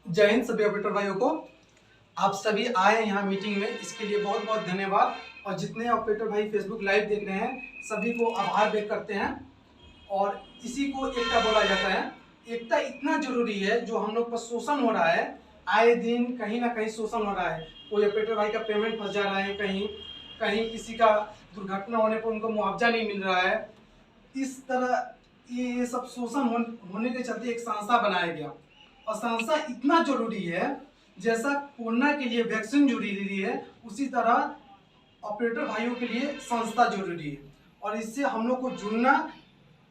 जय हिंद सभी ऑपरेटर भाइयों को। आप सभी आए हैं यहाँ मीटिंग में, इसके लिए बहुत बहुत धन्यवाद। और जितने ऑपरेटर भाई फेसबुक लाइव देख रहे हैं सभी को आभार व्यक्त करते हैं। और इसी को एकता बोला जाता है। एकता इतना जरूरी है, जो हम लोग पर शोषण हो रहा है, आए दिन कहीं ना कहीं शोषण हो रहा है। कोई ऑपरेटर भाई का पेमेंट फंस जा रहा है, कहीं कहीं किसी का दुर्घटना होने पर उनको मुआवजा नहीं मिल रहा है। इस तरह ये सब शोषण होने के चलते एक संस्था बनाया गया। और संस्था इतना जरूरी है, जैसा कोरोना के लिए वैक्सीन जरूरी है, उसी तरह ऑपरेटर भाइयों के लिए संस्था जरूरी है। और इससे हम लोग को जुड़ना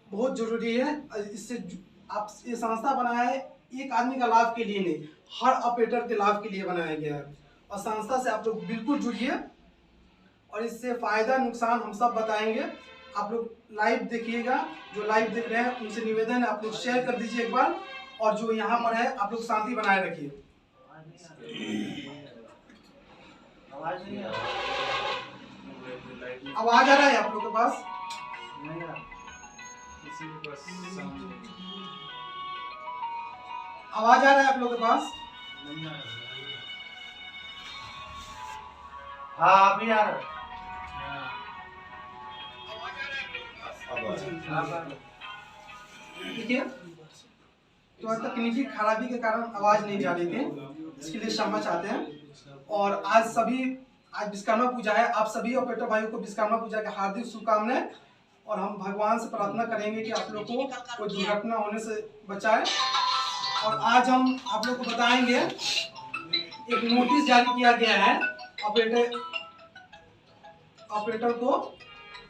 बहुत जरूरी है। इससे आप ये संस्था बनाया है एक आदमी का लाभ के लिए नहीं, हर ऑपरेटर के लाभ के लिए बनाया गया है। और संस्था से आप लोग बिल्कुल जुड़िए, और इससे फायदा नुकसान हम सब बताएंगे। आप लोग लाइव देखिएगा, जो लाइव देख रहे हैं उनसे निवेदन है आप लोग शेयर कर दीजिए एक बार। और जो यहाँ पर है आप लोग शांति बनाए रखिए। आवाज आ रहा है आप लोग के पास? आवाज आ रहा है आप लोग के पास? हाँ अभी आ रहा है। देखिए, तो तकनीकी खराबी के कारण आवाज नहीं जा रही थी, इसके लिए क्षमा चाहते हैं। और आज विश्वकर्मा पूजा है। आप सभी ऑपरेटर भाइयों को विश्वकर्मा पूजा की हार्दिक शुभकामनाएं। और हम भगवान से प्रार्थना करेंगे कि आप लोग को कोई दुर्घटना होने से बचाए। और आज हम आप लोग को बताएंगे, एक नोटिस जारी किया गया है ऑपरेटर को,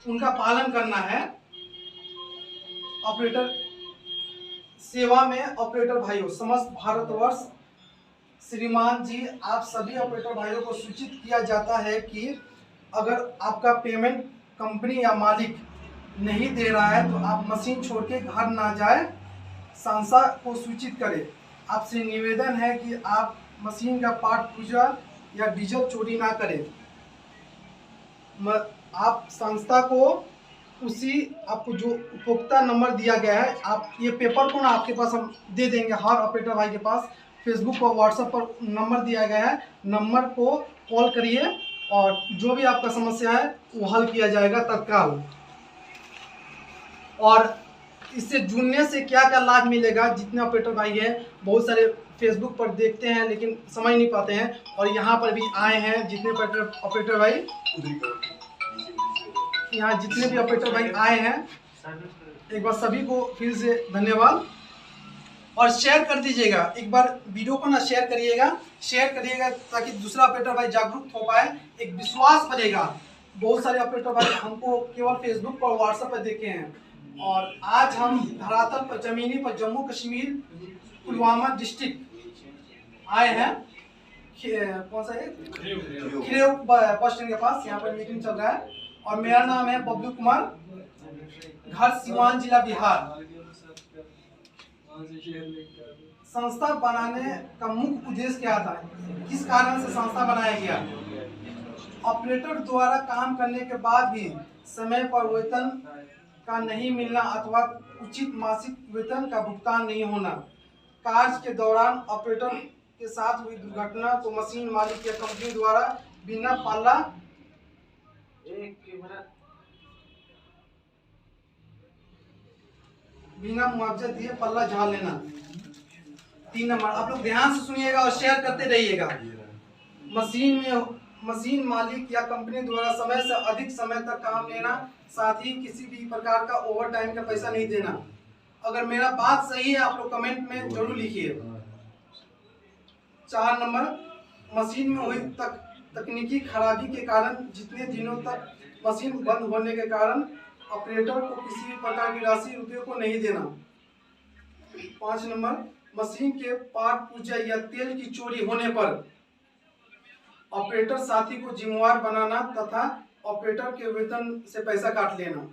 उनका पालन करना है। ऑपरेटर सेवा में ऑपरेटर भाइयों समस्त भारतवर्ष, श्रीमान जी, आप सभी ऑपरेटर भाइयों को सूचित किया जाता है कि अगर आपका पेमेंट कंपनी या मालिक नहीं दे रहा है तो आप मशीन छोड़ के घर ना जाए, संस्था को सूचित करें। आपसे निवेदन है कि आप मशीन का पार्ट पूजा या डीजल चोरी ना करें। आप संस्था को आपको जो उपभोक्ता नंबर दिया गया है, आप ये पेपर को ना आपके पास हम दे देंगे, हर ऑपरेटर भाई के पास फेसबुक और व्हाट्सएप पर नंबर दिया गया है। नंबर को कॉल करिए और जो भी आपका समस्या है वो हल किया जाएगा तत्काल। और इससे जुड़ने से क्या क्या लाभ मिलेगा, जितने ऑपरेटर भाई हैं बहुत सारे फेसबुक पर देखते हैं लेकिन समझ नहीं पाते हैं, और यहाँ पर भी आए हैं जितने ऑपरेटर भाई, यहाँ जितने भी ऑपरेटर भाई आए हैं, एक बार सभी को फिर से धन्यवाद। और शेयर कर दीजिएगा, एक बार वीडियो को ना शेयर करिएगा ताकि दूसरा ऑपरेटर भाई जागरूक हो पाए, एक विश्वास बनेगा। बहुत सारे ऑपरेटर भाई हमको केवल फेसबुक पर व्हाट्सएप पर देखे हैं, और आज हम धरातल पर जमीनी पर जम्मू कश्मीर पुलवामा डिस्ट्रिक्ट आए हैं। कौन सा है? खिरेव बस स्टैंड के पास यहाँ पर मीटिंग चल रहा है। और मेरा नाम है बबलू कुमार, घर सिवान जिला बिहार। संस्था बनाने का मुख्य उद्देश्य क्या था, किस कारण से संस्था बनाया गया? ऑपरेटर द्वारा काम करने के बाद भी समय पर वेतन का नहीं मिलना अथवा उचित मासिक वेतन का भुगतान नहीं होना, कार्य के दौरान ऑपरेटर के साथ हुई दुर्घटना को मशीन मालिक या कंपनी द्वारा बिना मुआवजा दिए पल्ला झाड़ लेना। 3 नंबर आप लोग ध्यान से सुनिएगा और शेयर करते रहिएगा। मशीन मालिक या कंपनी द्वारा समय से अधिक समय तक काम लेना, साथ ही किसी भी प्रकार का ओवर टाइम का पैसा नहीं देना। अगर मेरा बात सही है आप लोग कमेंट में जरूर लिखिए। 4 नंबर मशीन में हुई तकनीकी खराबी के कारण जितने दिनों तक मशीन बंद होने के कारण ऑपरेटर को किसी भी प्रकार की राशि रुपये को नहीं देना। 5 नंबर मशीन के पार्ट पूजा या तेल की चोरी होने पर ऑपरेटर साथी को जिम्मेवार बनाना तथा ऑपरेटर के वेतन से पैसा काट लेना।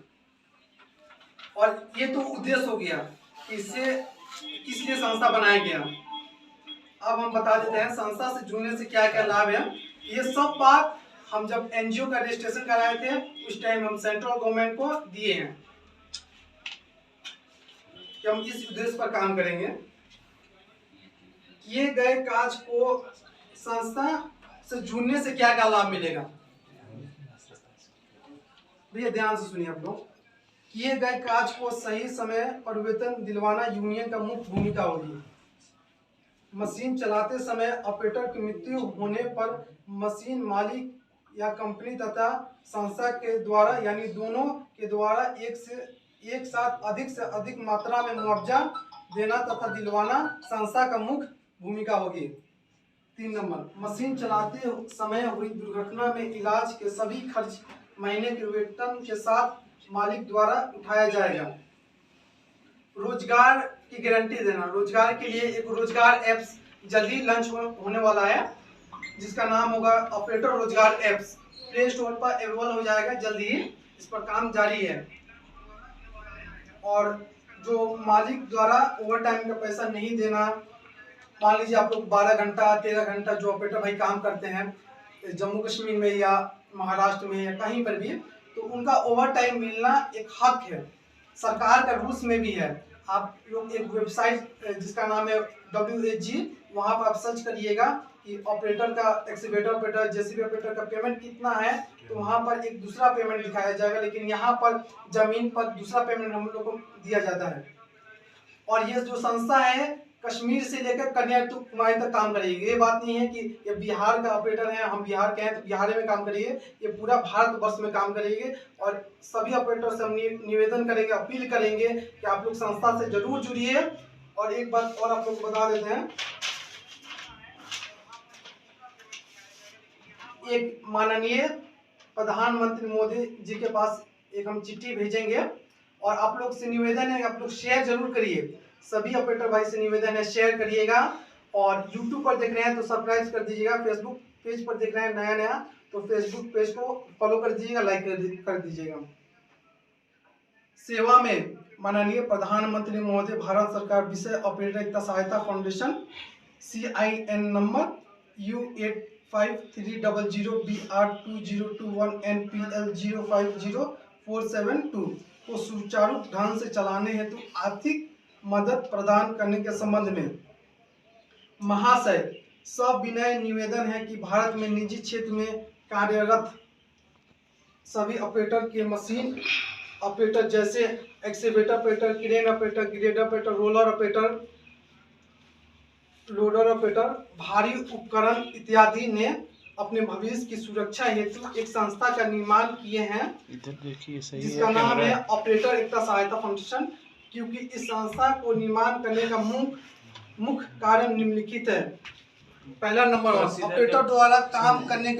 और ये तो उद्देश्य हो गया, इससे किस लिए संस्था बनाया गया। अब हम बता देते हैं संस्था से जुड़ने से क्या क्या लाभ है। ये सब बात हम जब एनजीओ का रजिस्ट्रेशन कराए थे उस टाइम हम सेंट्रल गवर्नमेंट को दिए हैं। कि हम इस उद्देश्य पर काम करेंगे। किए गए कार्य को संस्था से जुड़ने से क्या क्या लाभ मिलेगा? भैया ध्यान से सुनिए आप लोग। किए गए कार्य को सही समय पर वेतन दिलवाना यूनियन का मुख्य भूमिका होगी। मशीन चलाते समय ऑपरेटर की मृत्यु होने पर मशीन मालिक या कंपनी तथा संस्था के द्वारा यानी दोनों के द्वारा एक साथ अधिक से अधिक मात्रा में मुआवजा देना तथा दिलवाना संस्था का मुख्य भूमिका होगी। 3 नंबर, मशीन चलाते समय हुई दुर्घटना में इलाज के सभी खर्च महीने के वेतन के साथ मालिक द्वारा उठाया जाएगा। रोजगार की गारंटी देना। रोजगार के लिए एक रोजगार एप्स जल्दी लॉन्च होने वाला है जिसका नाम होगा ऑपरेटर रोजगार एप्स। प्ले स्टोर पर अवेलेबल हो जाएगा जल्दी ही, इस पर काम जारी है। और जो मालिक द्वारा ओवर टाइम का पैसा नहीं देना, मान लीजिए आप लोग 12 घंटा 13 घंटा जो ऑपरेटर भाई काम करते हैं जम्मू कश्मीर में या महाराष्ट्र में या कहीं पर भी, तो उनका ओवर टाइम मिलना एक हक है, सरकार का रूल्स में भी है। आप लोग एक वेबसाइट जिसका नाम है WHG, वहाँ पर आप सर्च करिएगा कि ऑपरेटर का, एक्सीवेटर ऑपरेटर, जेसीबी ऑपरेटर का पेमेंट कितना है, तो वहाँ पर एक दूसरा पेमेंट दिखाया जाएगा, लेकिन यहाँ पर जमीन पर दूसरा पेमेंट हम लोग को दिया जाता है। और ये जो संस्था है कश्मीर से लेकर कन्याकुमारी तक काम करेगी। ये बात नहीं है कि ये बिहार का ऑपरेटर है, हम बिहार के हैं तो बिहार में काम करिए, ये पूरा भारतवर्ष में काम करेंगे। और सभी ऑपरेटर से हम निवेदन करेंगे, अपील करेंगे कि आप लोग संस्था से जरूर जुड़िए। और एक बात और आप लोग बता देते हैं, एक माननीय प्रधानमंत्री मोदी जी के पास एक हम चिट्ठी भेजेंगे और आप लोग से निवेदन है आप लोग शेयर जरूर करिए। सभी ऑपरेटर भाई से निवेदन है शेयर करिएगा। और YouTube पर देख रहे हैं तो सब्सक्राइब कर दीजिएगा। फेसबुक पेज पर देख रहे हैं नया तो फेसबुक पेज को फॉलो कर दीजिएगा, लाइक कर दीजिएगा। सेवा में माननीय प्रधानमंत्री महोदय भारत सरकार विषय ऑपरेटर एकता सहायता फाउंडेशन CIN नंबर U8530BR2021NPL050472 को सुचारू ढंग से चलाने हेतु आर्थिक मदद प्रदान करने के संबंध में महाशय सविनय निवेदन है कि भारत में निजी क्षेत्र में कार्यरत सभी ऑपरेटर के मशीन ऑपरेटर जैसे excavator operator, crane operator, grader operator, roller operator, loader operator, भारी उपकरण इत्यादि ने अपने भविष्य की सुरक्षा हेतु एक संस्था का निर्माण किए हैं जिसका नाम है ऑपरेटर एकता सहायता फाउंडेशन। क्योंकि इस संस्था को निर्माण करने का मुख्य कारण निम्नलिखित है। पहला नंबर, ऑपरेटर द्वारा काम करने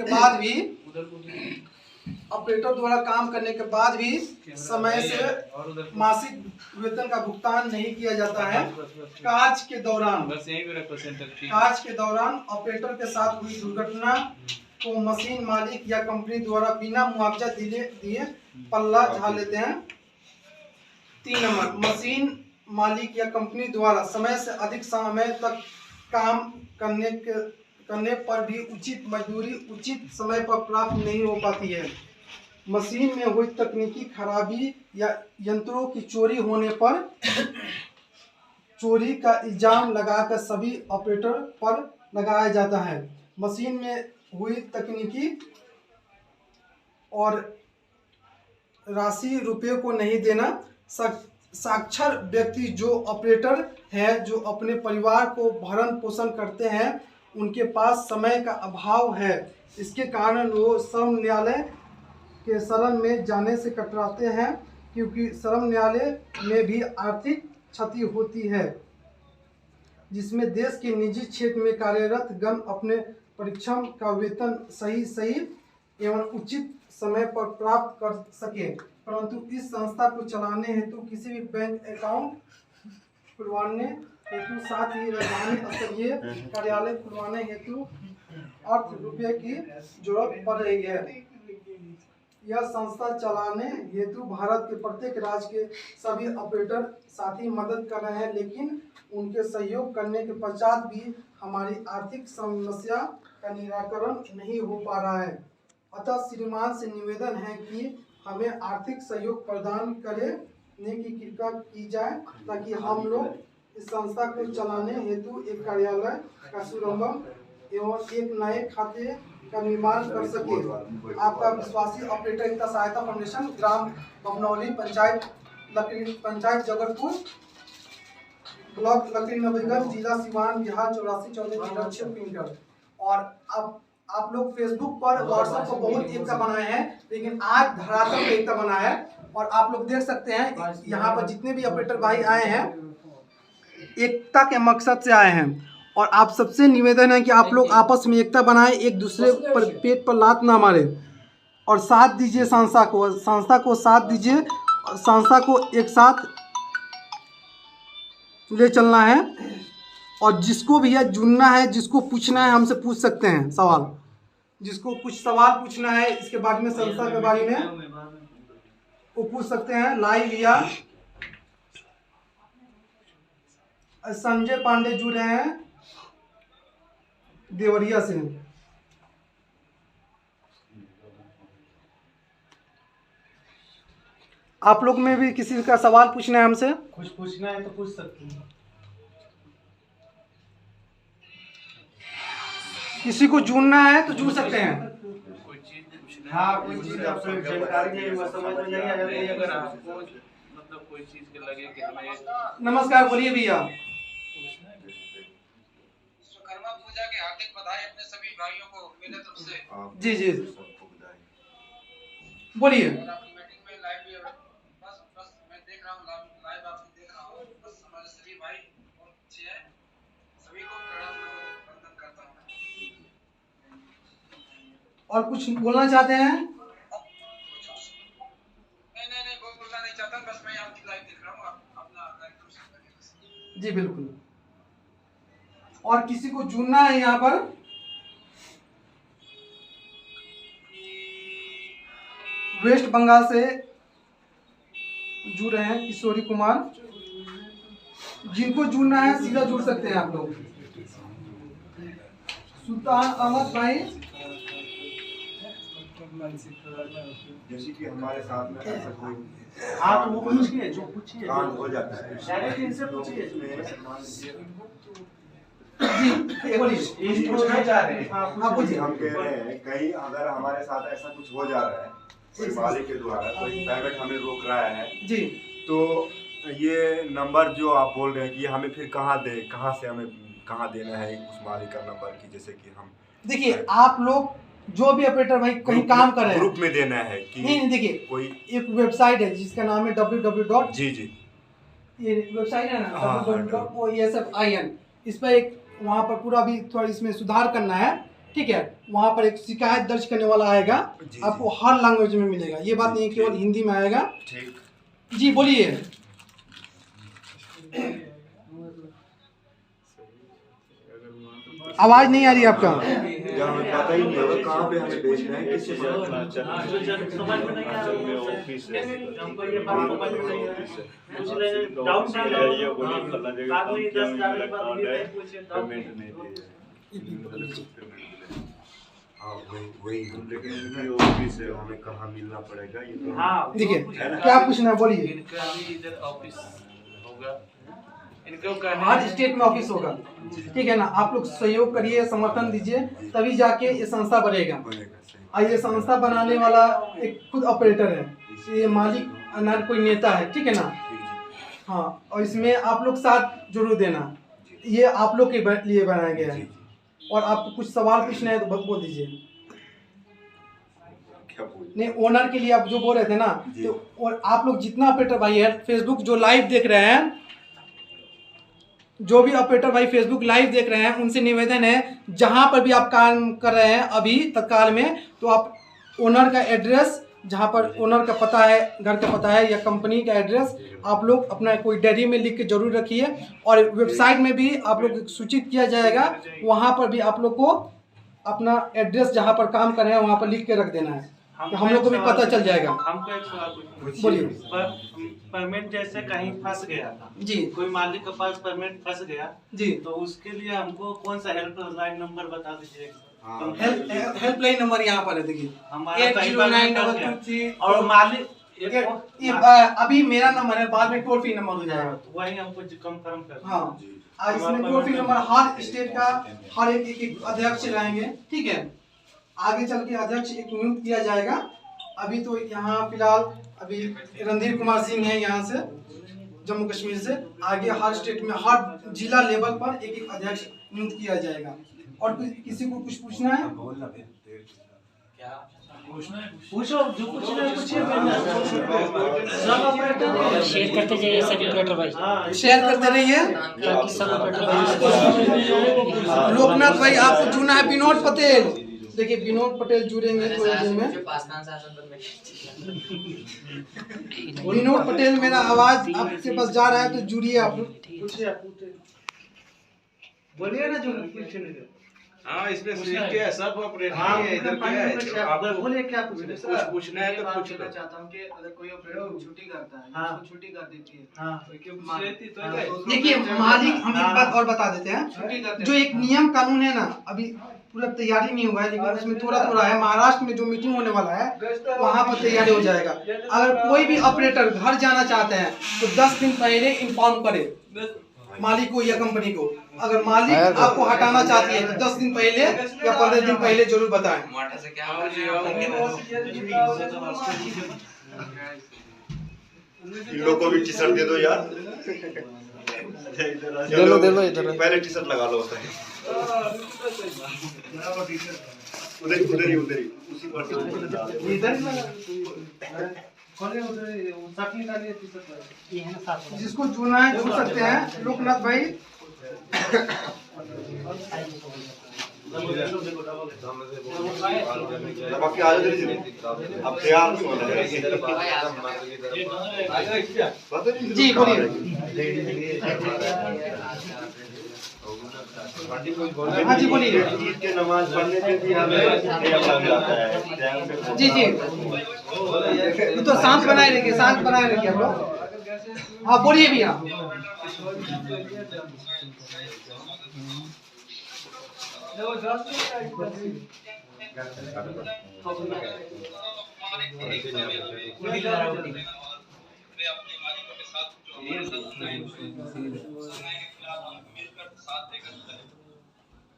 के बाद भी समय से मासिक वेतन का भुगतान नहीं किया जाता है। कार्य के दौरान ऑपरेटर के साथ हुई दुर्घटना को मशीन मालिक या कंपनी द्वारा बिना मुआवजा दिए पल्ला झाड़ लेते हैं। 3 नंबर, मशीन मालिक या कंपनी द्वारा समय से अधिक समय तक काम करने पर भी उचित मजदूरी उचित समय पर प्राप्त नहीं हो पाती है। मशीन में हुई तकनीकी खराबी या यंत्रों की चोरी होने पर चोरी का इल्जाम लगाकर सभी ऑपरेटर पर लगाया जाता है। मशीन में हुई तकनीकी और राशि रुपये को नहीं देना। साक्षर व्यक्ति जो ऑपरेटर है जो अपने परिवार को भरण पोषण करते हैं उनके पास समय का अभाव है, इसके कारण वो श्रम न्यायालय के शरण में जाने से कतराते हैं क्योंकि श्रम न्यायालय में भी आर्थिक क्षति होती है जिसमें देश के निजी क्षेत्र में कार्यरत गण अपने परिश्रम का वेतन सही एवं उचित समय पर प्राप्त कर सके। परंतु इस संस्था को चलाने हेतु किसी भी बैंक अकाउंट खुलवाने हेतु साथ ही राजधानी स्तरीय कार्यालय खुलवाने हेतु अर्थ रुपये की जरूरत पड़ रही है। यह संस्था चलाने हेतु भारत के प्रत्येक राज्य के सभी ऑपरेटर साथी मदद कर रहे हैं, लेकिन उनके सहयोग करने के पश्चात भी हमारी आर्थिक समस्या का निराकरण नहीं हो पा रहा है। अतः श्रीमान से निवेदन है कि हमें आर्थिक सहयोग प्रदान करें की कृपा की जाए ताकि हम लोग इस संस्था को चलाने हेतु एक कार्यालय का शुभारंभ एवं एक नए खाते का निर्माण कर सके। आपका विश्वासी ऑपरेटर एकता सहायता फाउंडेशन, ग्राम बमनौली, पंचायत जगतपुर, ब्लॉक लकड़ी नवीगंज, जिला सिवान, बिहार 8414 किलोमीटर। और अब आप लोग फेसबुक पर, व्हाट्सएप पर बहुत एकता बनाए हैं, लेकिन आज धरातल पे एकता बना है। और आप लोग देख सकते हैं यहाँ पर जितने भी ऑपरेटर भाई आए हैं एकता के मकसद से आए हैं। और आप सबसे निवेदन है कि आप लोग आपस में एकता बनाएं, एक दूसरे पर पेट पर लात ना मारे और साथ दीजिए संस्था को साथ दीजिए। संस्था को एक साथ ले चलना है। और जिसको भी है जुड़ना है, जिसको पूछना है हमसे पूछ सकते हैं सवाल, जिसको कुछ सवाल पूछना है इसके बारे में, संस्था के बारे में, वो पूछ सकते हैं। लाइव या संजय पांडे जुड़ रहे हैं देवरिया से। आप लोग में भी किसी का सवाल पूछना है हमसे, कुछ पूछना है तो पूछ सकते हैं। किसी को जुड़ना है तो जुड़ सकते हैं। हाँ, कोई चीज आपको जानकारी नहीं हुआ, समझ में नहीं आया तो अगर आपको मतलब कोई चीज के लगे कि हमें। नमस्कार, बोलिए भैया। विश्वकर्मा पूजा के हार्दिक बधाई अपने सभी भाइयों को मेरे तरफ से। जी जी बोलिए। और आपकी मीटिंग में लाइव भी बस मैं देख रहा हूँ, लाइव आपकी देख रहा हूँ। बस हमारे सभी भाई बहुत अच्छे हैं, सभी को प्रणाम वंदन करता हूँ। और कुछ बोलना चाहते हैं? नहीं बोलना नहीं चाहता, बस मैं आपकी लाइव देख रहा हूँ, अपना कार्यक्रम शुरू करिए। जी बिल्कुल। और किसी को जुड़ना है यहाँ पर, वेस्ट बंगाल से जुड़ रहे हैं किशोरी कुमार, जिनको जुड़ना है सीधा जुड़ सकते हैं आप लोग। सुल्तान अहमद भाई, जैसे कि हमारे साथ में ऐसा कोई हाँ तो वो पूछिए, जो पूछिए कांड हो जाता है डायरेक्ट इनसे पूछिए। जी बोलिए। ये पूछना चाह रहे हैं। हाँ पूछिए। हम कह रहे हैं कहीं अगर हमारे साथ ऐसा कुछ हो जा रहा है, कोई मालिक के द्वारा कोई पेमेंट हमें रोक रहा है जी, तो ये नंबर जो आप बोल रहे हैं कि हमें फिर कहाँ से हमें कहाँ देना है उस मालिक का नंबर की, जैसे कि हम देखिए आप लोग जो भी ऑपरेटर भाई कहीं काम कर रहे हैं ग्रुप में देना है कि नहीं, देखिए कोई एक वेबसाइट है जिसका नाम है www. जी ये वेबसाइट है ना, हाँ, www.OESFIN। इस पर एक वहाँ पर पूरा भी थोड़ा इसमें सुधार करना है, ठीक है। वहाँ पर एक शिकायत दर्ज करने वाला आएगा, आपको हर लैंग्वेज में मिलेगा। ये बात नहीं केवल हिंदी में आएगा। ठीक। जी बोलिए। आवाज नहीं आ रही आपका। जब हमें पता ही नहीं होगा कहाँ पे हमें भेजना है, किससे समझ में नहीं आ रहा है, हमको ये बात समझ में नहीं आ रही है, कुछ नहीं डाउट नहीं है, ये बोलिए बाद में 10,000 के बाद ये कुछ पेमेंट नहीं हाँ वही लेकिन इनकी ऑफिस है, हमें कहाँ मिलना पड़ेगा ये तो हाँ देखिए क्या पूछना है बोलिए। इनका भी इधर ऑफिस होगा, इनको करना हर स्टेट में ऑफिस होगा, ठीक है ना। आप लोग सहयोग करिए, समर्थन दीजिए, तभी जाके ये संस्था बढ़ेगा। और ये संस्था बनाने वाला एक खुद ऑपरेटर है, ये मालिक ना कोई नेता है, ठीक है ना। हाँ, और इसमें आप लोग साथ जरूर देना, ये आप लोग के लिए बनाया गया है। और आपको कुछ सवाल पूछना है तो बोल दीजिए। नहीं, ओनर के लिए आप जो बोल रहे थे ना, तो और आप लोग जितना ऑपरेटर भाई है फेसबुक जो लाइव देख रहे हैं, जो भी ऑपरेटर भाई फेसबुक लाइव देख रहे हैं, उनसे निवेदन है जहां पर भी आप काम कर रहे हैं अभी तत्काल में, तो आप ओनर का एड्रेस, जहां पर ओनर का पता है, घर का पता है या कंपनी का एड्रेस, आप लोग अपना कोई डायरी में लिख के जरूर रखिए। और वेबसाइट में भी आप लोग सूचित किया जाएगा, वहां पर भी आप लोग को अपना एड्रेस जहां पर काम कर रहे हैं वहां पर लिख के रख देना है, तो हम लोग को भी पता चल जाएगा। हमको एक सवाल पूछना, बोलिए। पेमेंट जैसे कहीं फंस गया था जी, कोई मालिक के पास पेमेंट फंस गया जी, तो उसके लिए हमको कौन सा हेल्पलाइन नंबर बता दीजिए। हेल्पलाइन नंबर यहाँ पर है, देखिए हमारा कहीं बार 80922 और मालिक अभी मेरा नंबर है, बाद में टोल फ्री नंबर हो जाएगा। वही हमको कंफर्म कर। हाँ, आज इसमें टोल फ्री नंबर हर स्टेट का हर एक अध्यक्ष रहेंगे, ठीक है। आगे चल के अध्यक्ष एक नियुक्त किया जाएगा। अभी तो यहाँ फिलहाल अभी रणधीर कुमार सिंह है यहाँ से जम्मू कश्मीर से। आगे हर स्टेट में हर जिला लेवल पर एक अध्यक्ष नियुक्त किया जाएगा। और किसी को कुछ पूछना है? पूछो, जो पूछना है पूछिए। शेयर करते जाइए सभी ऑपरेटर भाई, शेयर करते रहिए ताकि सब ऑपरेटर। लोकनाथ भाई आपको चुना है विनोद पटेल। देखिए विनोद पटेल जुड़ेंगे थोड़े दिन में। विनोद पटेल, मेरा आवाज आपके पास जा रहा है तो जुड़िए आप। बोलिए ना जो पूछने दो। हाँ, इसमें क्या है, सब ऑपरेटर है, इधर क्या है, आप बोलिए क्या पूछना है। कुछ पूछना है तो पूछ लो। चाहता हूँ कि अगर कोई ऑपरेटर छुट्टी करता है, हाँ। उसको छुट्टी कर देती है, हाँ। तो क्यों लेती तो है। देखिए मालिक, हम एक बात और बता देते हैं। छुट्टी करते जो एक नियम कानून है ना, अभी पूरा तैयारी नहीं हुआ है, लेकिन उसमें थोड़ा थोड़ा है। महाराष्ट्र में जो मीटिंग होने वाला है वहाँ पर तैयारी हो जाएगा। अगर कोई भी ऑपरेटर घर जाना चाहते हैं तो 10 दिन पहले इन्फॉर्म करे मालिक को या कंपनी को। अगर मालिक आपको हटाना चाहती है तो 10 दिन पहले या 15 दिन पहले जरूर बताएं। इन लोग को भी टी शर्ट दे दो यार। दे लो इधर। पहले टी शर्ट लगा लो उधर ही उसी पर इधर ही लगा। जिसको चुना है चुन सकते हैं लोकनाथ भाई। बाकी आज अब तैयार जी बोलिए। हाँ जी बोलिए। ईद के नमाज पढ़ने पे भी हमें लग जाता है। जी जी, तो शांत बनाए रखिए, शांत बनाए रखिए आप लोग। हाँ बोलिए भैया।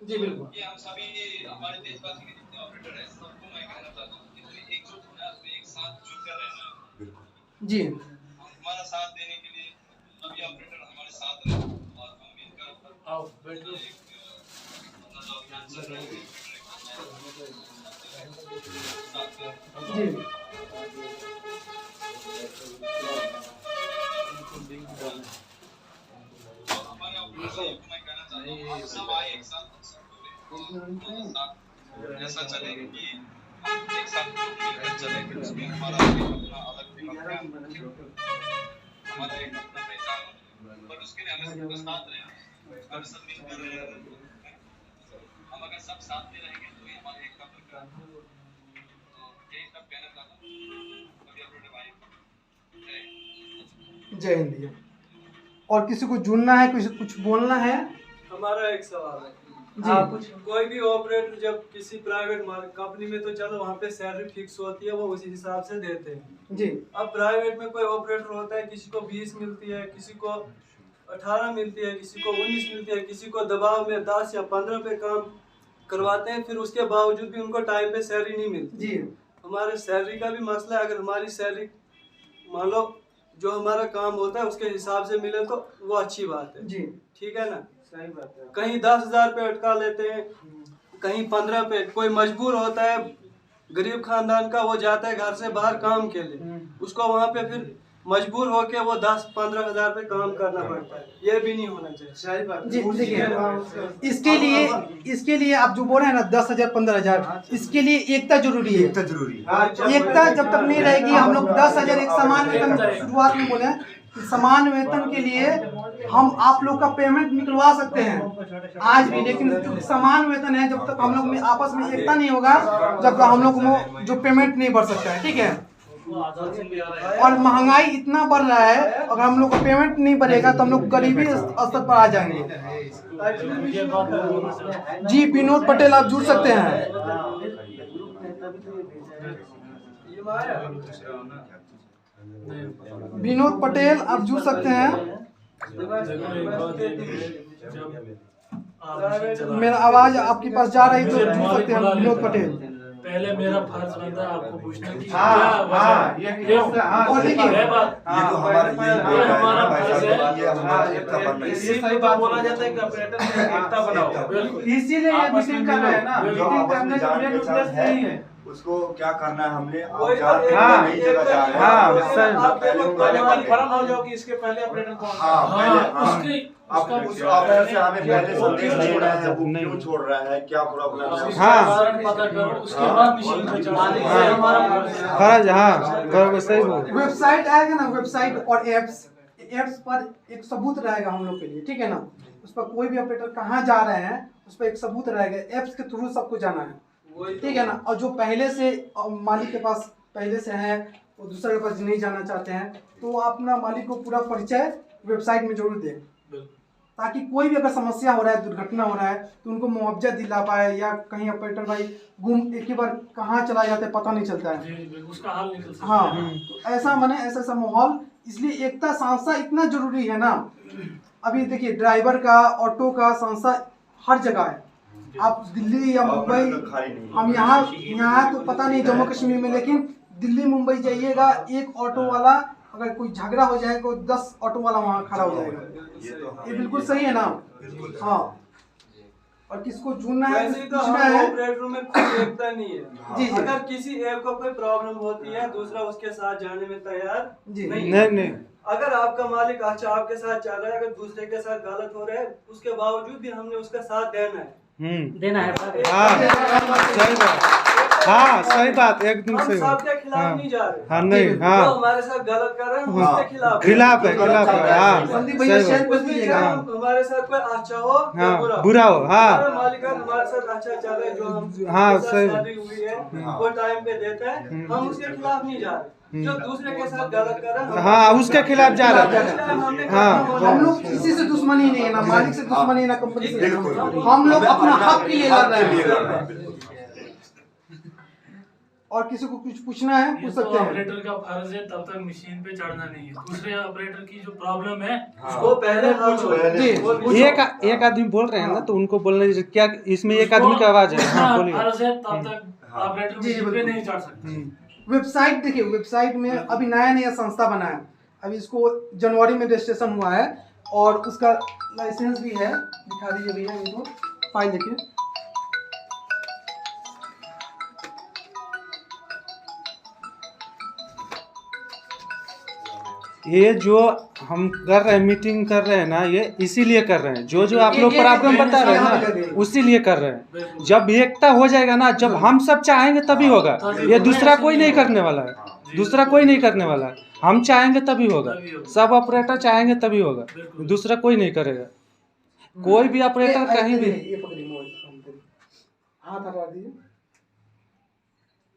जी बिल्कुल। ये हम सभी हमारे देशवासी के जितने ऑपरेटर हैं सबको मैं कहना चाहता हूँ कि एकजुट होना है, उसमें एक साथ जुटकर रहना है। जी, हमारा साथ देने के लिए सभी ऑपरेटर हमारे साथ रहें और हम मिलकर आओ बैठो। अभियान चल रहा है। जी हमारे ऑपरेटर को मैं कहना चाहता हूँ हम सब आए एक साथ, ऐसा चले कि एक साथ मिलकर चले कि उसमें हमारा अपना अलग भी हमारा एक अपना पहचान हो, पर उसके लिए हमें सबका साथ रहना, हम सब मिलकर हम अगर सब साथ में रहेंगे तो ये हमारे एक का तो यही सब कहना चाहता हूँ सभी अपने भाई। जय हिंद भैया। और किसी को जुड़ना है, कुछ बोलना है? हमारा एक सवाल है जी। कोई भी ऑपरेटर जब किसी प्राइवेट कंपनी में तो चलो वहाँ पे सैलरी फिक्स होती है, वो उसी हिसाब से देते हैं जी। अब प्राइवेट में कोई ऑपरेटर होता है, किसी को 20 मिलती है, किसी को 18 मिलती है, किसी को 19 मिलती है, किसी को दबाव में 10 या 15 पे काम करवाते हैं, फिर उसके बावजूद भी उनको टाइम पे सैलरी नहीं मिलती। जी। हमारे सैलरी का भी मसला है। अगर हमारी सैलरी मान लो जो हमारा काम होता है उसके हिसाब से मिले तो वो अच्छी बात है। जी ठीक है ना। सही बात है। कहीं 10,000 पे अटका लेते हैं, कहीं 15 पे। कोई मजबूर होता है गरीब खानदान का, वो जाता है घर से बाहर काम के लिए, उसको वहाँ पे फिर मजबूर होके वो 10-15 हज़ार पे काम करना पड़ता है। ये भी नहीं होना चाहिए। सही बात। जी देखिए, इसके लिए आप जो बोल रहे हैं ना 10,000 15,000, इसके लिए एकता जरूरी है। एकता जरूरी है। एकता जब तक नहीं रहेगी, हम लोग 10,000 एक समान वेतन शुरुआत में बोले कि समान वेतन के लिए हम आप लोग का पेमेंट निकलवा सकते हैं आज भी, लेकिन जो समान वेतन है जब तक हम लोग में आपस में एकता नहीं होगा, जब तक हम लोग को जो पेमेंट नहीं बढ़ सकता है। ठीक है। और महंगाई इतना बढ़ रहा है, अगर हम लोग का पेमेंट नहीं बढ़ेगा तो हम लोग गरीबी स्तर पर आ जाएंगे। जी विनोद पटेल आप जुड़ सकते हैं। विनोद पटेल आप जुड़ सकते हैं। मेरा आवाज आपके पास जा रही तो जुड़ सकते हैं विनोद पटेल। पहले मेरा फर्ज बनता है आपको पूछना कि और देखिए ये तो हमारा फर्ज है, ये हमारा एकता बनना है। इसी सही बात बोला जाता है कि ऑपरेटर में एकता बनाओ। इसीलिए ये मीटिंग कर रहे हैं ना, जो मीटिंग आपस करने में का जान मेन पहचान उद्देश्य यही है। उसको क्या करना है हमने आप वही जान तो के हाँ, नई जगह जा रहे हैं। हाँ, आप पहले कन्फर्म हो जाओ कि इसके पहले ऑपरेटर कौन है। हाँ पहले उसके आप उस ऑपरेटर से हमें पहले संदेश नहीं रहा है, वो क्यों छोड़ रहा है, क्या प्रॉब्लम है। कारण पता करो, उसके बाद मशीन पे चढ़ो। फर्ज हाँ बराबर सही बोल। वेबसाइट आएगा ना, वेबसाइट और एप्स पर एक सबूत रहेगा हम लोग के लिए, ठीक है ना। उस पर कोई भी ऑपरेटर कहाँ जा रहे हैं उस पर एक सबूत रहेगा, एप्स के थ्रू सबको जाना है, ठीक है ना। और जो पहले से मालिक के पास पहले से है वो दूसरे के पास नहीं जाना चाहते हैं तो वो अपना मालिक को पूरा परिचय वेबसाइट में जरूर दें, ताकि कोई भी अगर समस्या हो रहा है, दुर्घटना हो रहा है तो उनको मुआवजा दिला पाए, या कहीं ऑपरेटर भाई गुम एक ही बार कहाँ चला जाता है पता नहीं चलता है। उसका हाल निकल सकता है। हाँ तो ऐसा माने ऐसा माहौल, इसलिए एकता संस्था इतना जरूरी है ना। अभी देखिए ड्राइवर का, ऑटो का संस्था हर जगह है। आप दिल्ली या मुंबई, हम यहाँ तो पता नहीं जम्मू कश्मीर में, लेकिन दिल्ली मुंबई जाइएगा एक ऑटो वाला अगर कोई झगड़ा हो जाए तो 10 ऑटो वाला वहाँ खड़ा हो जाएगा। ये बिल्कुल सही है ना। हाँ और किसको जुड़ना है, वैसे तो पूछना हम है। ऑपरेटर में कोई एकता नहीं है। जी, जी। अगर किसी एक को कोई प्रॉब्लम होती है दूसरा उसके साथ जाने में तैयार जी। नहीं। नहीं अगर आपका मालिक अच्छा आपके साथ चल रहा है, अगर दूसरे के साथ गलत हो रहा है उसके बावजूद भी हमने उसका साथ देना है। देना है। हाँ सही बात, हाँ सही बात, एकदम हम सही बात। सबके खिलाफ नहीं जा रहे। हाँ नहीं जो हाँ हमारे साथ गलत कर रहे हैं हम उसके खिलाफ खिलाफ है, खिलाफ है। हाँ संदीप सही भैया बात। शेयर कर उसमें दीजिएगा। चाहे हमारे साथ कोई अच्छा हो या हाँ बुरा बुरा हो। हाँ हमारा मालिक हमारे साथ अच्छा चल रहा है, जो हम हाँ, उसके साथ सही। शादी हुई है वो टाइम पे देता है, हम उसके खिलाफ नहीं जा रहे। जो दूसरे के साथ गलत कर रहा है हाँ उसके खिलाफ जा रहा है। हाँ, हम लोग किसी से दुश्मनी नहीं है ना, मालिक से दुश्मनी है ना कंपनी से। हम लोग अपना हक के लिए लड़ रहे हैं। और किसी को कुछ पूछना है पूछ सकते हैं। ऑपरेटर का फर्ज है तब तक मशीन पे चढ़ना नहीं है। दूसरे ऑपरेटर की जो प्रॉब्लम है उसको पहले हल करो। जी एक आदमी बोल रहे हैं ना तो उनको बोलने दीजिए। क्या इसमें एक आदमी की आवाज है? हाँ बोलिए। फर्ज है तब तक ऑपरेटर मशीन पे नहीं चढ़ सकते। वेबसाइट देखिए, वेबसाइट में अभी नया संस्था बना है, अभी इसको जनवरी में रजिस्ट्रेशन हुआ है और उसका लाइसेंस भी है। दिखा दीजिए भैया इनको, फाइल देखिए। ये जो हम कर रहे हैं, मीटिंग कर रहे हैं ना, ये इसीलिए कर रहे हैं। जो आप लोग प्रॉब्लम बता रहे हैं ना उसीलिए कर रहे हैं। जब एकता हो जाएगा ना, जब हम सब चाहेंगे तभी होगा। ये दूसरा कोई नहीं करने वाला है, दूसरा कोई नहीं करने वाला है। हम चाहेंगे तभी होगा, सब ऑपरेटर चाहेंगे तभी होगा, दूसरा कोई नहीं करेगा। कोई भी ऑपरेटर कहीं भी। ये पकड़िए मोबाइल, हाथ हटा दीजिए,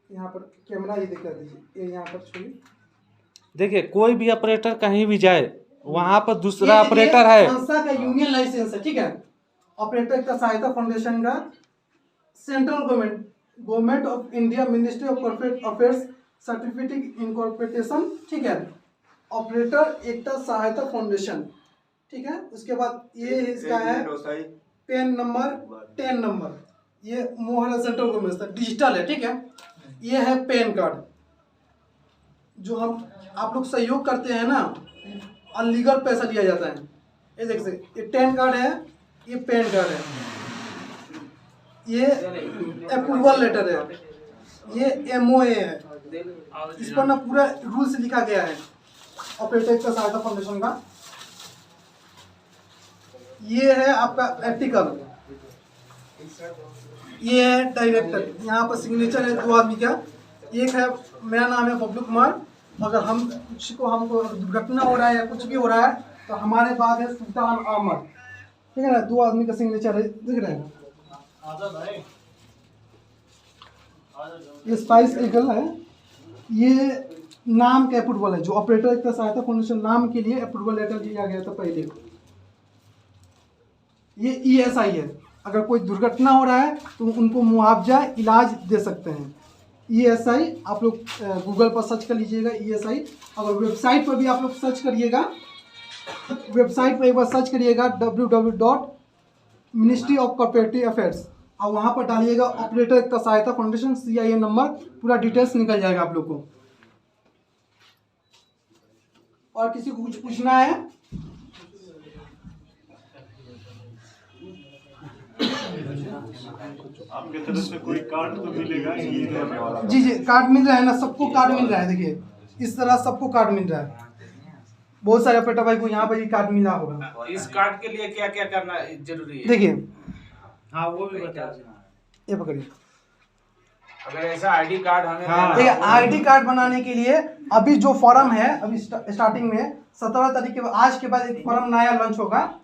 यहाँ पर कैमरा ये दिखा दीजिए, ये यहाँ पर छुइए। देखिए कोई भी ऑपरेटर कहीं भी जाए वहाँ पर दूसरा ऑपरेटर है। संस्था का यूनियन लाइसेंस है, ठीक है। ऑपरेटर का सहायता फाउंडेशन का central government of India ministry of corporate affairs certificate incorporation, ठीक है। ऑपरेटर एकता सहायता फाउंडेशन, ठीक है। उसके बाद ये इसका है पेन नंबर 10 नंबर, ये मोहल्ला सेंट्रल गवर्नमेंट का डिजिटल है, ठीक है। ये है पैन कार्ड, जो हम आप लोग सहयोग करते हैं ना, अनलीगल पैसा दिया जाता है। ये देख सकते, ये 10 कार्ड है, ये पैन कार्ड है, ये अप्रूवल लेटर है, ये MOA है। इस पर ना पूरा रूल्स लिखा गया है ऑपरेटर का सहायता फाउंडेशन का। ये है आपका आर्टिकल, ये है डायरेक्टर, यहाँ पर सिग्नेचर है 2 आदमी का। एक है, मेरा नाम है बबलू कुमार। अगर हम हमको दुर्घटना हो रहा है या कुछ भी हो रहा है तो हमारे बाद है सुल्तान अहमद, ठीक है ना। 2 आदमी का सिग्नेचर है, दिख रहे हैं। ये स्पाइस ईगल है, ये नाम का अप्रूवल है, जो ऑपरेटर का सहायता फाउंडेशन नाम के लिए अप्रूवल लेटर दिया गया था पहले। ये ESI है, अगर कोई दुर्घटना हो रहा है तो उनको मुआवजा इलाज दे सकते हैं। ESI आप लोग गूगल पर सर्च कर लीजिएगा ESI। अगर वेबसाइट पर भी आप लोग सर्च करिएगा, वेबसाइट पर एक बार सर्च करिएगा www.Ministry of Corporative Affairs, और वहाँ पर डालिएगा ऑपरेटर का सहायता फाउंडेशन CIN नंबर, पूरा डिटेल्स निकल जाएगा आप लोग को। और किसी को कुछ पूछना है? आपके तरफ से कोई कार्ड तो मिलेगा? जी जी कार्ड मिल रहा है ना, सबको कार्ड मिल रहा है। देखिए इस तरह सबको कार्ड मिल रहा है, बहुत सारे ऑपरेटर भाई को यहाँ पर ही कार्ड मिला होगा। इस कार्ड के लिए क्या क्या करना जरूरी है? देखिए हाँ वो भी बता। ये पकड़िए, अगर ऐसा आईडी कार्ड हमें देखिए ID कार्ड बनाने के लिए अभी जो फॉर्म है, अभी स्टार्टिंग में 17 तारीख के आज के बाद एक फॉर्म नया लॉन्च होगा।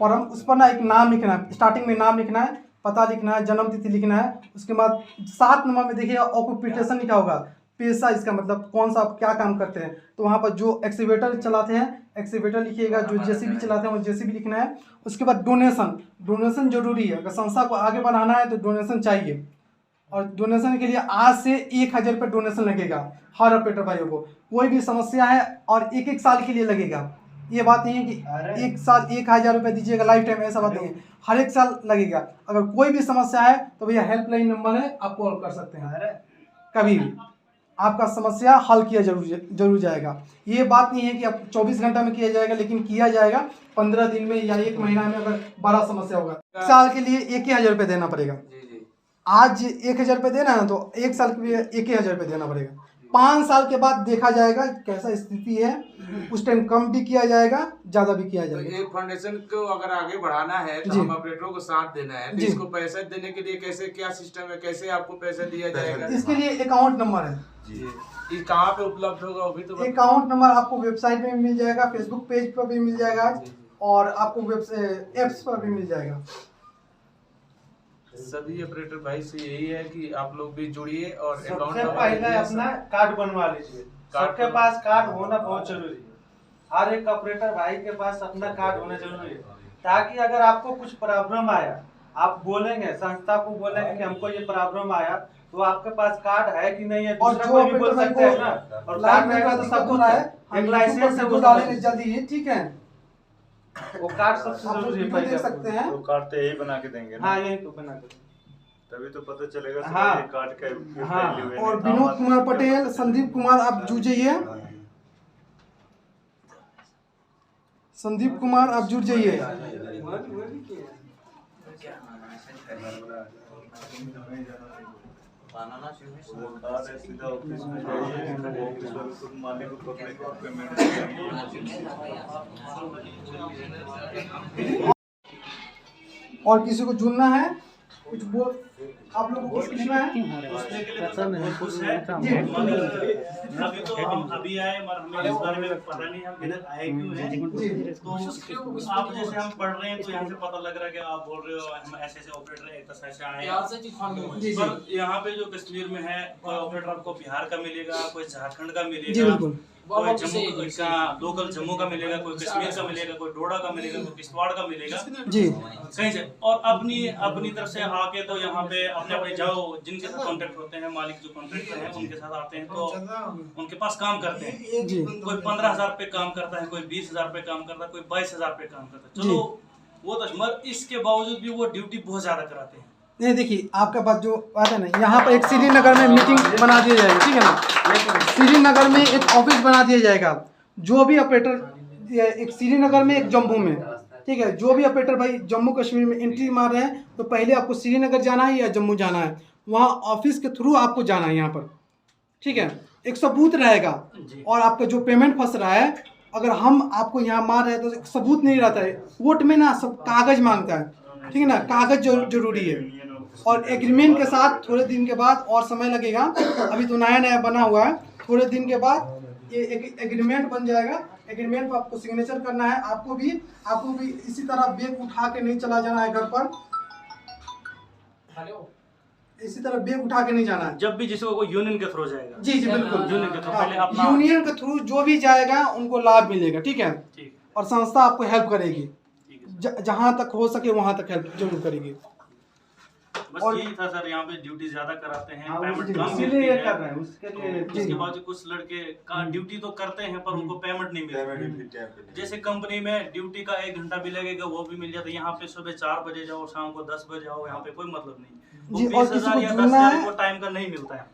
फॉर्म उस पर ना एक नाम लिखना है, स्टार्टिंग में नाम लिखना है, पता लिखना है, जन्म तिथि लिखना है। उसके बाद 7 नंबर में देखिए ऑक्यूपेशन लिखा होगा, पेशा, इसका मतलब कौन सा आप क्या काम करते हैं। तो वहाँ पर जो एक्सीवेटर चलाते हैं एक्सीवेटर लिखिएगा, जो JCB चलाते हैं वो JCB लिखना है। उसके बाद डोनेशन जरूरी है, अगर संस्था को आगे बढ़ाना है तो डोनेशन चाहिए, और डोनेशन के लिए आज से 1000 रुपये डोनेशन लगेगा हर ऑपरेटर भाइयों को। कोई भी समस्या है और 1-1 साल के लिए लगेगा, ये बात नहीं है कि 1 साल 1000 रुपये दीजिएगा लाइफ टाइम, ऐसा बात नहीं है, हर 1 साल लगेगा। अगर कोई भी समस्या है तो भैया हेल्पलाइन नंबर है, आप कॉल कर सकते हैं, कभी भी आपका समस्या हल किया जरूर जाएगा। ये बात नहीं है कि आप 24 घंटा में किया जाएगा, लेकिन किया जाएगा 15 दिन में या 1 महीना में। अगर बड़ा समस्या होगा 1 साल के लिए 1000 रुपये देना पड़ेगा। आज 1000 रुपये देना है तो 1 साल के लिए 1000 रुपये देना पड़ेगा। 5 साल के बाद देखा जाएगा कैसा स्थिति है, उस टाइम कम भी किया जाएगा, ज्यादा भी किया जाएगा। तो ये फाउंडेशन को अगर आगे बढ़ाना है तो हम ऑपरेटरों को साथ देना है, तो इसको पैसा देने के लिए कैसे क्या सिस्टम है, कैसे आपको पैसा दिया जाएगा? इसके लिए अकाउंट नंबर है, ये कहाँ पे उपलब्ध होगा वो भी तो अकाउंट नंबर आपको वेबसाइट में भी मिल जाएगा, फेसबुक पेज पर भी मिल जाएगा, और आपको एप्स पर भी मिल जाएगा। सभी ऑपरेटर भाई से यही है कि आप लोग भी जुड़िए और सबसे पहले अपना कार्ड बनवा लीजिए। सबके पास कार्ड होना बहुत जरूरी है, हर एक ऑपरेटर भाई के पास अपना कार्ड होना जरूरी है, ताकि अगर आपको कुछ प्रॉब्लम आया, आप बोलेंगे संस्था को, बोलेंगे कि हमको ये प्रॉब्लम आया, तो आपके पास कार्ड है कि नहीं है, और दूसरा जो कोई भी बोल सकता है ना। और कार्ड रहेगा तो सब कुछ है, एक लाइसेंस से डालेंगे जल्दी ही, ठीक है। वो कार्ड सबसे आप जरूरी है, लोग देख सकते हैं। तो कार्ड तो यही बना के देंगे ना? हाँ यही तो बना कर, तभी तो पता चलेगा हाँ। ये कार्ड का हाँ। value है। और विनोद कुमार पटेल, संदीप कुमार, आप जुड़ जाइए, संदीप कुमार आप जुड़ जाइए। वो कार्ड है, सीधा ऑफिस में जाइए, वो ऑफिस वाले खुद मालिक को पकड़ के पेमेंट करेंगे। और किसी को जुड़ना है, कुछ बोल, आप लोगों को कुछ पूछना है? अभी तो हम अभी आए, मगर हमें इस बारे में पता नहीं हम इधर आए क्यों हैं। तो आप जैसे हम पढ़ रहे हैं तो यहाँ से पता लग रहा है कि आप बोल रहे हो हम ऐसे ऐसे ऑपरेटर एक तरह से आए हैं। पर यहाँ पे जो कश्मीर में है, कोई ऑपरेटर आपको बिहार का मिलेगा, कोई झारखंड का मिलेगा, कोई जम्मू का लोकल जम्मू का मिलेगा, कोई कश्मीर का मिलेगा, कोई डोडा का मिलेगा, कोई किश्तवाड़ का मिलेगा जी, कहीं से। और अपनी तरफ से आके तो यहाँ पे अपने जाओ, जिनके साथ कॉन्ट्रैक्ट होते हैं, मालिक जो कॉन्ट्रैक्टर हैं उनके साथ आते हैं, तो उनके पास काम करते हैं जी। कोई 15,000 पे काम करता है, कोई 20,000 पे काम करता है, कोई 22,000 पे काम करता है। चलो वो तो, मगर इसके बावजूद भी वो ड्यूटी बहुत ज्यादा कराते हैं। नहीं देखिए, आपका बात जो बात है ना, यहाँ पर एक श्रीनगर में मीटिंग बना दिया जाएगा, ठीक है ना। श्रीनगर में एक ऑफिस बना दिया जाएगा, जो भी ऑपरेटर, एक श्रीनगर में एक जम्मू में, ठीक है। जो भी ऑपरेटर भाई जम्मू कश्मीर में एंट्री मार रहे हैं तो पहले आपको श्रीनगर जाना है या जम्मू जाना है, वहाँ ऑफिस के थ्रू आपको जाना है यहाँ पर, ठीक है। एक सबूत रहेगा, और आपका जो पेमेंट फंस रहा है, अगर हम आपको यहाँ मार रहे हैं तो एक सबूत नहीं रहता है। कोर्ट में ना सब कागज मांगता है, ठीक है ना, कागज जरूरी है। और एग्रीमेंट के साथ थोड़े दिन के बाद, और समय लगेगा, अभी तो नया नया बना हुआ है, थोड़े दिन के बाद ये एग्रीमेंट बन जाएगा। एग्रीमेंट पर आपको सिग्नेचर करना है। आपको भी इसी तरह बैग उठा के नहीं चला जाना है घर पर, इसी तरह बैग उठा के नहीं जाना है। जब भी जिसको कोई यूनियन के थ्रू जाएगा, जी जी बिल्कुल, यूनियन के थ्रू पहले अपना, यूनियन के थ्रू जो भी जाएगा उनको लाभ मिलेगा, ठीक है। और संस्था आपको हेल्प करेगी, जहाँ तक हो सके वहाँ तक हेल्प जरूर करेगी। बस और यही था सर, यहाँ पे ड्यूटी ज्यादा कराते हैं, हाँ, पेमेंट कम इसीलिए मिलती ये है। कर रहे हैं उसके लिए। उसके बाद जो कुछ लड़के का ड्यूटी तो करते हैं पर उनको पेमेंट नहीं मिलती। जैसे कंपनी में ड्यूटी का 1 घंटा भी लगेगा वो भी मिल जाता है, यहाँ पे सुबह 4 बजे जाओ शाम को 10 बजे आओ, यहाँ पे कोई मतलब नहीं। जी, वो और 20,000 या किसी को 10,000 जुड़ना को टाइम का नहीं मिलता है।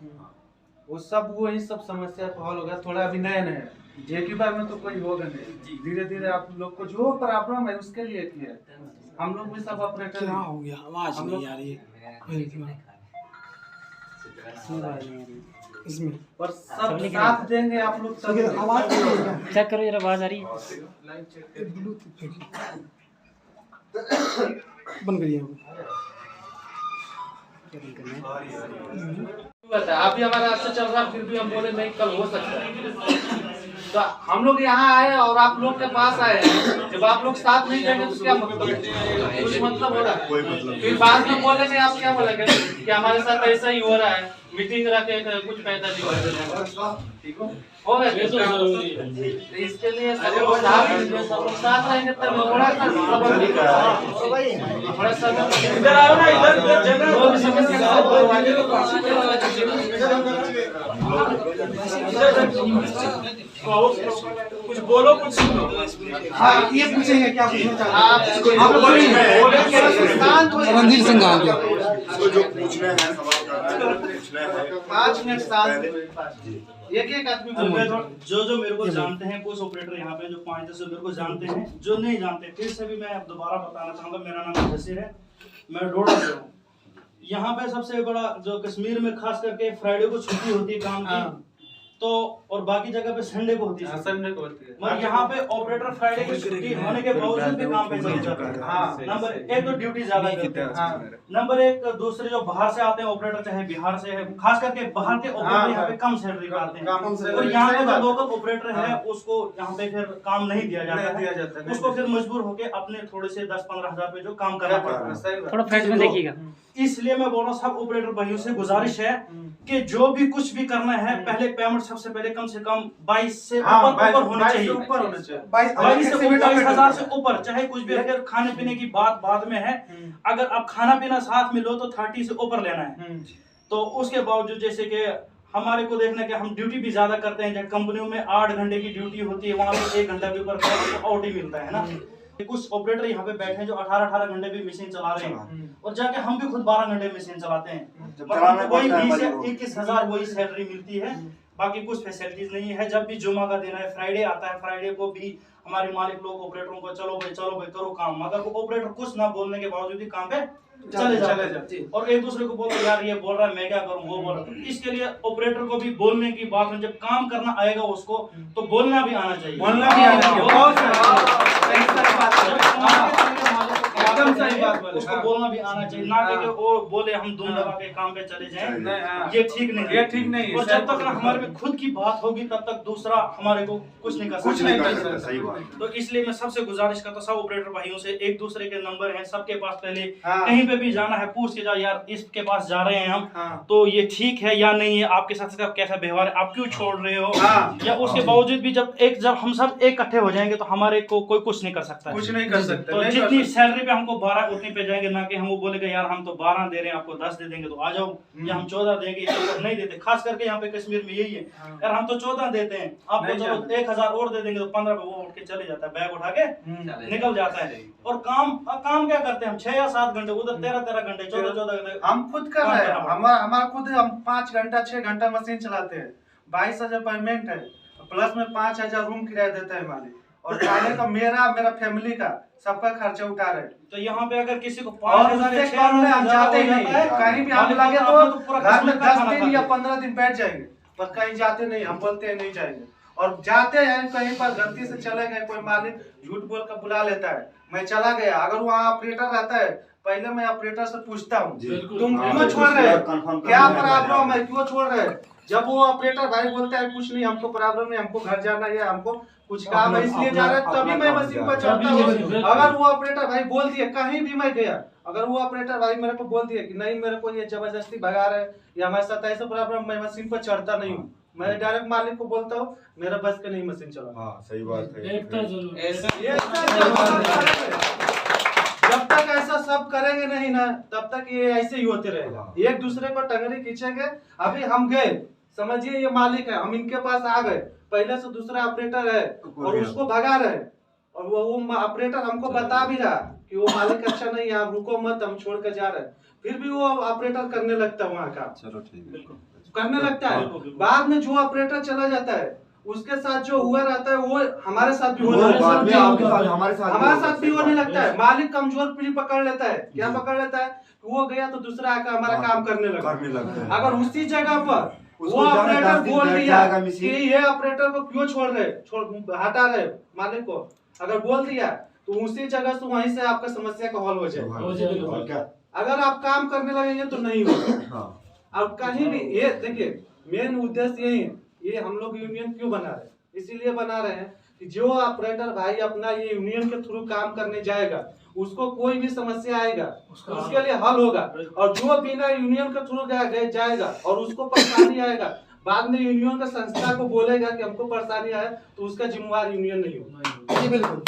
वो सब वही सब समस्या का हल होगा, थोड़ा अभी नया नया एक ही बार में तो कोई होगा नहीं, धीरे धीरे आप लोग को जो प्रॉब्लम है उसके लिए किया। हम लोग भी सब ऑपरेटर क्या हो गया, आवाज नहीं आ रही है इसमें, और सब साथ देंगे आप लोग सब। आवाज चेक करो यार, आवाज आ रही है। बंद करिए। अभी हमारा अच्छा चल रहा, फिर भी हम बोले नहीं कल हो सकता है, तो हम लोग यहाँ आए और आप लोग के पास आए। जब आप लोग साथ नहीं देंगे तो क्या मतलब, कुछ मतलब हो रहा है। फिर बाद में बोलेंगे आप क्या बोलेंगे कि हमारे साथ ऐसा ही हो रहा है, मीटिंग रखे कुछ फायदा नहीं हो। ठीक हो गया, इसके लिए सब लोग साथ रहेंगे तब थोड़ा सा थोड़ा सा इधर आओ ना, इधर कुछ बोलो, कुछ हाँ, ये पूछेंगे क्या पूछना चाहते हैं आप? रणधीर सिंह कहाँ गया? जो पूछना है सवाल पूछना है 5 मिनट साथ एक आदमी जो मेरे को जानते हैं, कुछ ऑपरेटर यहाँ पे जो 5-10 मेरे को जानते हैं, जो नहीं जानते फिर से भी मैं दोबारा बताना चाहूंगा। मेरा नाम जसीर है, मैं डोडा से हूँ। यहाँ पे सबसे बड़ा जो कश्मीर में खास करके फ्राइडे को छुट्टी होती है काम की, तो और बाकी जगह पे संडे को होती है। संडे को होती है, मगर यहाँ पे ऑपरेटर फ्राइडे की छुट्टी होने के बावजूद भी काम पे चले जाते हैं। नंबर 1 तो ड्यूटी ज्यादा करते हैं, नंबर 1 दूसरे जो बाहर से आते हैं ऑपरेटर, चाहे बिहार से है, खास करके बाहर के ऑपरेटर यहाँ पे कम सैलरी पे आते हैं, और यहाँ पे जो लोकल ऑपरेटर है उसको यहाँ पे फिर काम नहीं दिया जाता है, उसको फिर मजबूर होके अपने थोड़े से 10-15 हजार पे जो काम करना पड़ता है। थोड़ा फ्रंट में देखिएगा। इसलिए मैं बोल रहा हूँ सब ऑपरेटर भाइयों से गुजारिश है कि जो भी कुछ भी करना है, पहले पेमेंट सबसे पहले कम से कम 22 से ऊपर होना चाहिए, 22 से 22,000 से ऊपर। चाहे कुछ भी, अगर खाने पीने की बात बाद में है, अगर आप खाना पीना साथ में लो तो 30 से ऊपर लेना है। तो उसके बावजूद जैसे कि हमारे को देखना कि हम ड्यूटी भी ज्यादा करते हैं, जब कंपनियों में 8 घंटे की ड्यूटी होती है, वहाँ पे 1 घंटा के ऊपर आउट ही मिलता है ना। कुछ ऑपरेटर यहाँ पे बैठे हैं जो 18 घंटे भी मशीन चला रहे हैं, और जाके हम भी खुद 12 घंटे मशीन चलाते हैं, वही 20 से 21,000 वही सैलरी मिलती है। बाकी कुछ फैसिलिटीज नहीं है। जब भी जुमा का दिन है, फ्राइडे आता है, फ्राइडे को भी हमारे मालिक लोग ऑपरेटरों को चलो भाई करो काम, मगर वो ऑपरेटर कुछ ना बोलने के बावजूद भी काम पे चले जाते और एक दूसरे को बोलते यार ये बोल रहा है मैं क्या करूं, वो बोल रहा है। इसके लिए ऑपरेटर को भी बोलने की बात है, जब काम करना आएगा उसको तो बोलना भी आना चाहिए, एकदम सही बात बोले, उसको बोलना भी आना चाहिए, ना कि वो बोले हम दूम दबा के काम पे चले जाएं, ये ठीक नहीं है, ये ठीक नहीं है। और जब तक ना हमारे में खुद की बात होगी तब तक दूसरा हमारे को कुछ नहीं कर सकता। सही बात। तो इसलिए मैं सबसे गुजारिश करता हूं सब ऑपरेटर भाइयों से, एक दूसरे के नंबर हैं सबके पास, पहले कहीं पे भी जाना है पूछ के जाओ यार इसके पास जा रहे हैं हम, तो ये ठीक है या नहीं है, आपके साथ कैसा व्यवहार है, आप क्यों छोड़ रहे हो, या उसके बावजूद भी जब हम सब एक इकट्ठे हो जाएंगे तो हमारे को कोई कुछ नहीं कर सकता, कुछ नहीं कर सकते। तो जितनी सैलरी पे हमको 12 उतनी पे जाएंगे, ना कि हम वो बोलेंगे यार हम तो 12 दे रहे हैं आपको 10 दे देंगे तो आ जाओ, या हम 14 देंगे इसको नहीं देते। खास करके यहाँ पे कश्मीर में यही है, यार हम तो 14 देते हैं आपको, चलो 1,000 और दे देंगे तो 15 पे वो उठ के चले जाता है, बैग उठा के निकल जाता है। और काम क्या करते हैं हम 6 या 7 घंटे, उधर 13 घंटे 14 घंटे हम खुद कर रहे हैं, हमारा खुद हम 5 घंटा 6 घंटा मशीन चलाते हैं, 22,000 पेमेंट है, प्लस में 5,000 रूम किराया देता है मालिक, और खाने का मेरा फैमिली का सबका खर्चा उठा रहे। तो यहाँ पे अगर किसी को 5,000 कम में हम जाते ही नहीं, कहीं भी हम लगे तो घर में 10 दिन या 15 दिन बैठ जाएंगे, पर कहीं जाते नहीं, हम बोलते हैं नहीं जाएंगे, और जाते हैं कहीं पर गलती से चले गए, कोई मालिक झूठ बोल कर बुला लेता है, मैं चला गया, अगर वहाँ ऑपरेटर रहता है पहले मैं ऑपरेटर से पूछता हूँ तुम क्यों छोड़ रहे हो, क्या प्रॉब्लम है, क्यों छोड़ रहे हो। जब वो ऑपरेटर भाई बोलता है कुछ नहीं हमको प्रॉब्लम है, हमको घर जाना है, हमको कुछ काम है इसलिए जा रहा है, तभी मैं मशीन पर चढ़ता हूँ। अगर वो ऑपरेटर भाई बोल दिए, कहीं भी मैं गया, अगर वो ऑपरेटर भाई मेरे को बोल दिए कि नहीं मेरे को ये जबरदस्ती भगा रहे या हमारे साथ ऐसा प्रॉब्लम, मैं मशीन पर चढ़ता नहीं हूँ, मैं डायरेक्ट मालिक को बोलता हूँ मेरा बस के नहीं मशीन चला। हाँ सही बात है। एकता जरूर जब तक ऐसा सब करेंगे नहीं ना तब तक ये ऐसे ही होते रहेगा। एक दूसरे को टंगरी खींचेंगे। अभी हम गए, समझिए ये मालिक है, हम इनके पास आ गए, पहले से दूसरा ऑपरेटर है और उसको भगा रहे, और वो ऑपरेटर हमको बता भी रहा कि वो मालिक अच्छा नहीं है, आप रुको मत, हम छोड़ कर जा रहे हैं, फिर भी वो ऑपरेटर करने लगता है वहाँ का। चलो ठीक है, करने लगता है। बाद में जो ऑपरेटर चला जाता है उसके साथ जो हुआ रहता है वो हमारे साथ भी होने लगता है, हमारे साथ भी होने लगता है। मालिक कमजोर पीढ़ी पकड़ लेता है, क्या पकड़ लेता है, वो गया तो दूसरा आकर हमारा काम करने लगता है। अगर उसी जगह पर वो ऑपरेटर बोल दिया कि ये ऑपरेटर को क्यों छोड़ रहे, हटा रहे मालिक को, अगर बोल दिया तो उसी जगह से वहीं से आपका समस्या का हल हो जाएगा। अगर आप काम करने लगेंगे तो नहीं होगा। अब कहीं भी ये देखिए, मेन उद्देश्य यही है, ये हम लोग यूनियन क्यों बना रहे हैं, इसीलिए बना रहे हैं कि जो ऑपरेटर भाई अपना ये यूनियन के थ्रू काम करने जाएगा उसको कोई भी समस्या आएगा उसके लिए हल होगा, और जो बिना यूनियन के थ्रू जाएगा और उसको परेशानी आएगा, बाद में यूनियन का संस्था को बोलेगा कि हमको परेशानी आया तो उसका जिम्मेवार यूनियन नहीं होगा। जी बिल्कुल,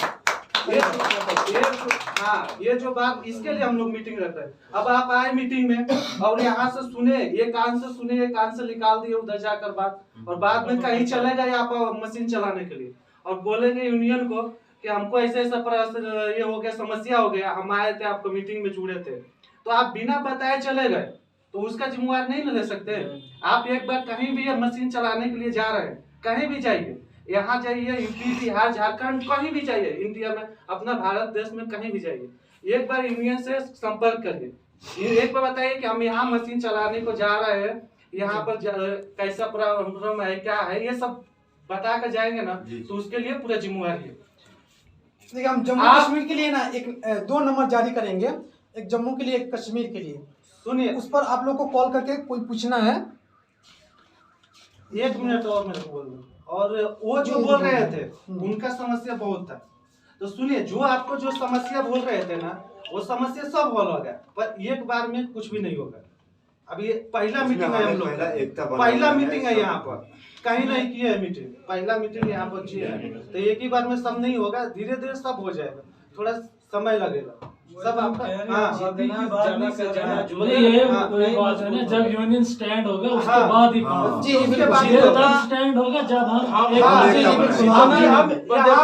ये जो बात, इसके लिए हम लोग मीटिंग रखते हैं। अब आप आए मीटिंग में और यहाँ से सुने, ये कान से सुने, ये कान से निकाल दिए उधर जाकर बात, और बाद में कहीं चलेगा यहाँ मशीन चलाने के लिए और बोलेंगे यूनियन को कि हमको ऐसे ऐसा ये हो गया, समस्या हो गया, हम आए थे आपको मीटिंग में जुड़े थे, तो आप बिना बताए चले गए तो उसका जिम्मेवार नहीं ले सकते। आप एक बार कहीं भी मशीन चलाने के लिए जा रहे हैं, कहीं भी जाइए, यहाँ जाइए, यूपी बिहार झारखंड कहीं भी जाइए, इंडिया में अपना भारत देश में कहीं भी जाइए, एक बार यूनियन से संपर्क करिए, एक बार बताइए कि हम यहाँ मशीन चलाने को जा रहे हैं, यहाँ पर कैसा प्रॉब्लम है, क्या है, ये सब बता कर जाएंगे ना तो उसके लिए पूरा जिम्मेवारी है। देखिए हम जम्मू कश्मीर के लिए ना एक 2 नंबर जारी करेंगे, एक जम्मू के लिए, एक कश्मीर के लिए। सुनिए, उस पर आप लोग को कॉल करके कोई पूछना है। 1 मिनट और मेरे को बोल दो। और वो जो बोल रहे थे उनका समस्या बहुत था, तो सुनिए, जो आपको जो समस्या बोल रहे थे ना वो समस्या सब हल हो गया, पर एक बार में कुछ भी नहीं होगा। अभी पहला मीटिंग है, हम लोग पहला मीटिंग है यहाँ पर, कहीं नहीं किया है मीटिंग, पहला मीटिंग यहाँ पर किया है, तो एक ही बार में सब नहीं होगा, धीरे धीरे सब हो जाएगा, थोड़ा समय लगेगा सब आपका। जब यूनियन स्टैंड होगा उसके बाद ही स्टैंड होगा, जब हम यहाँ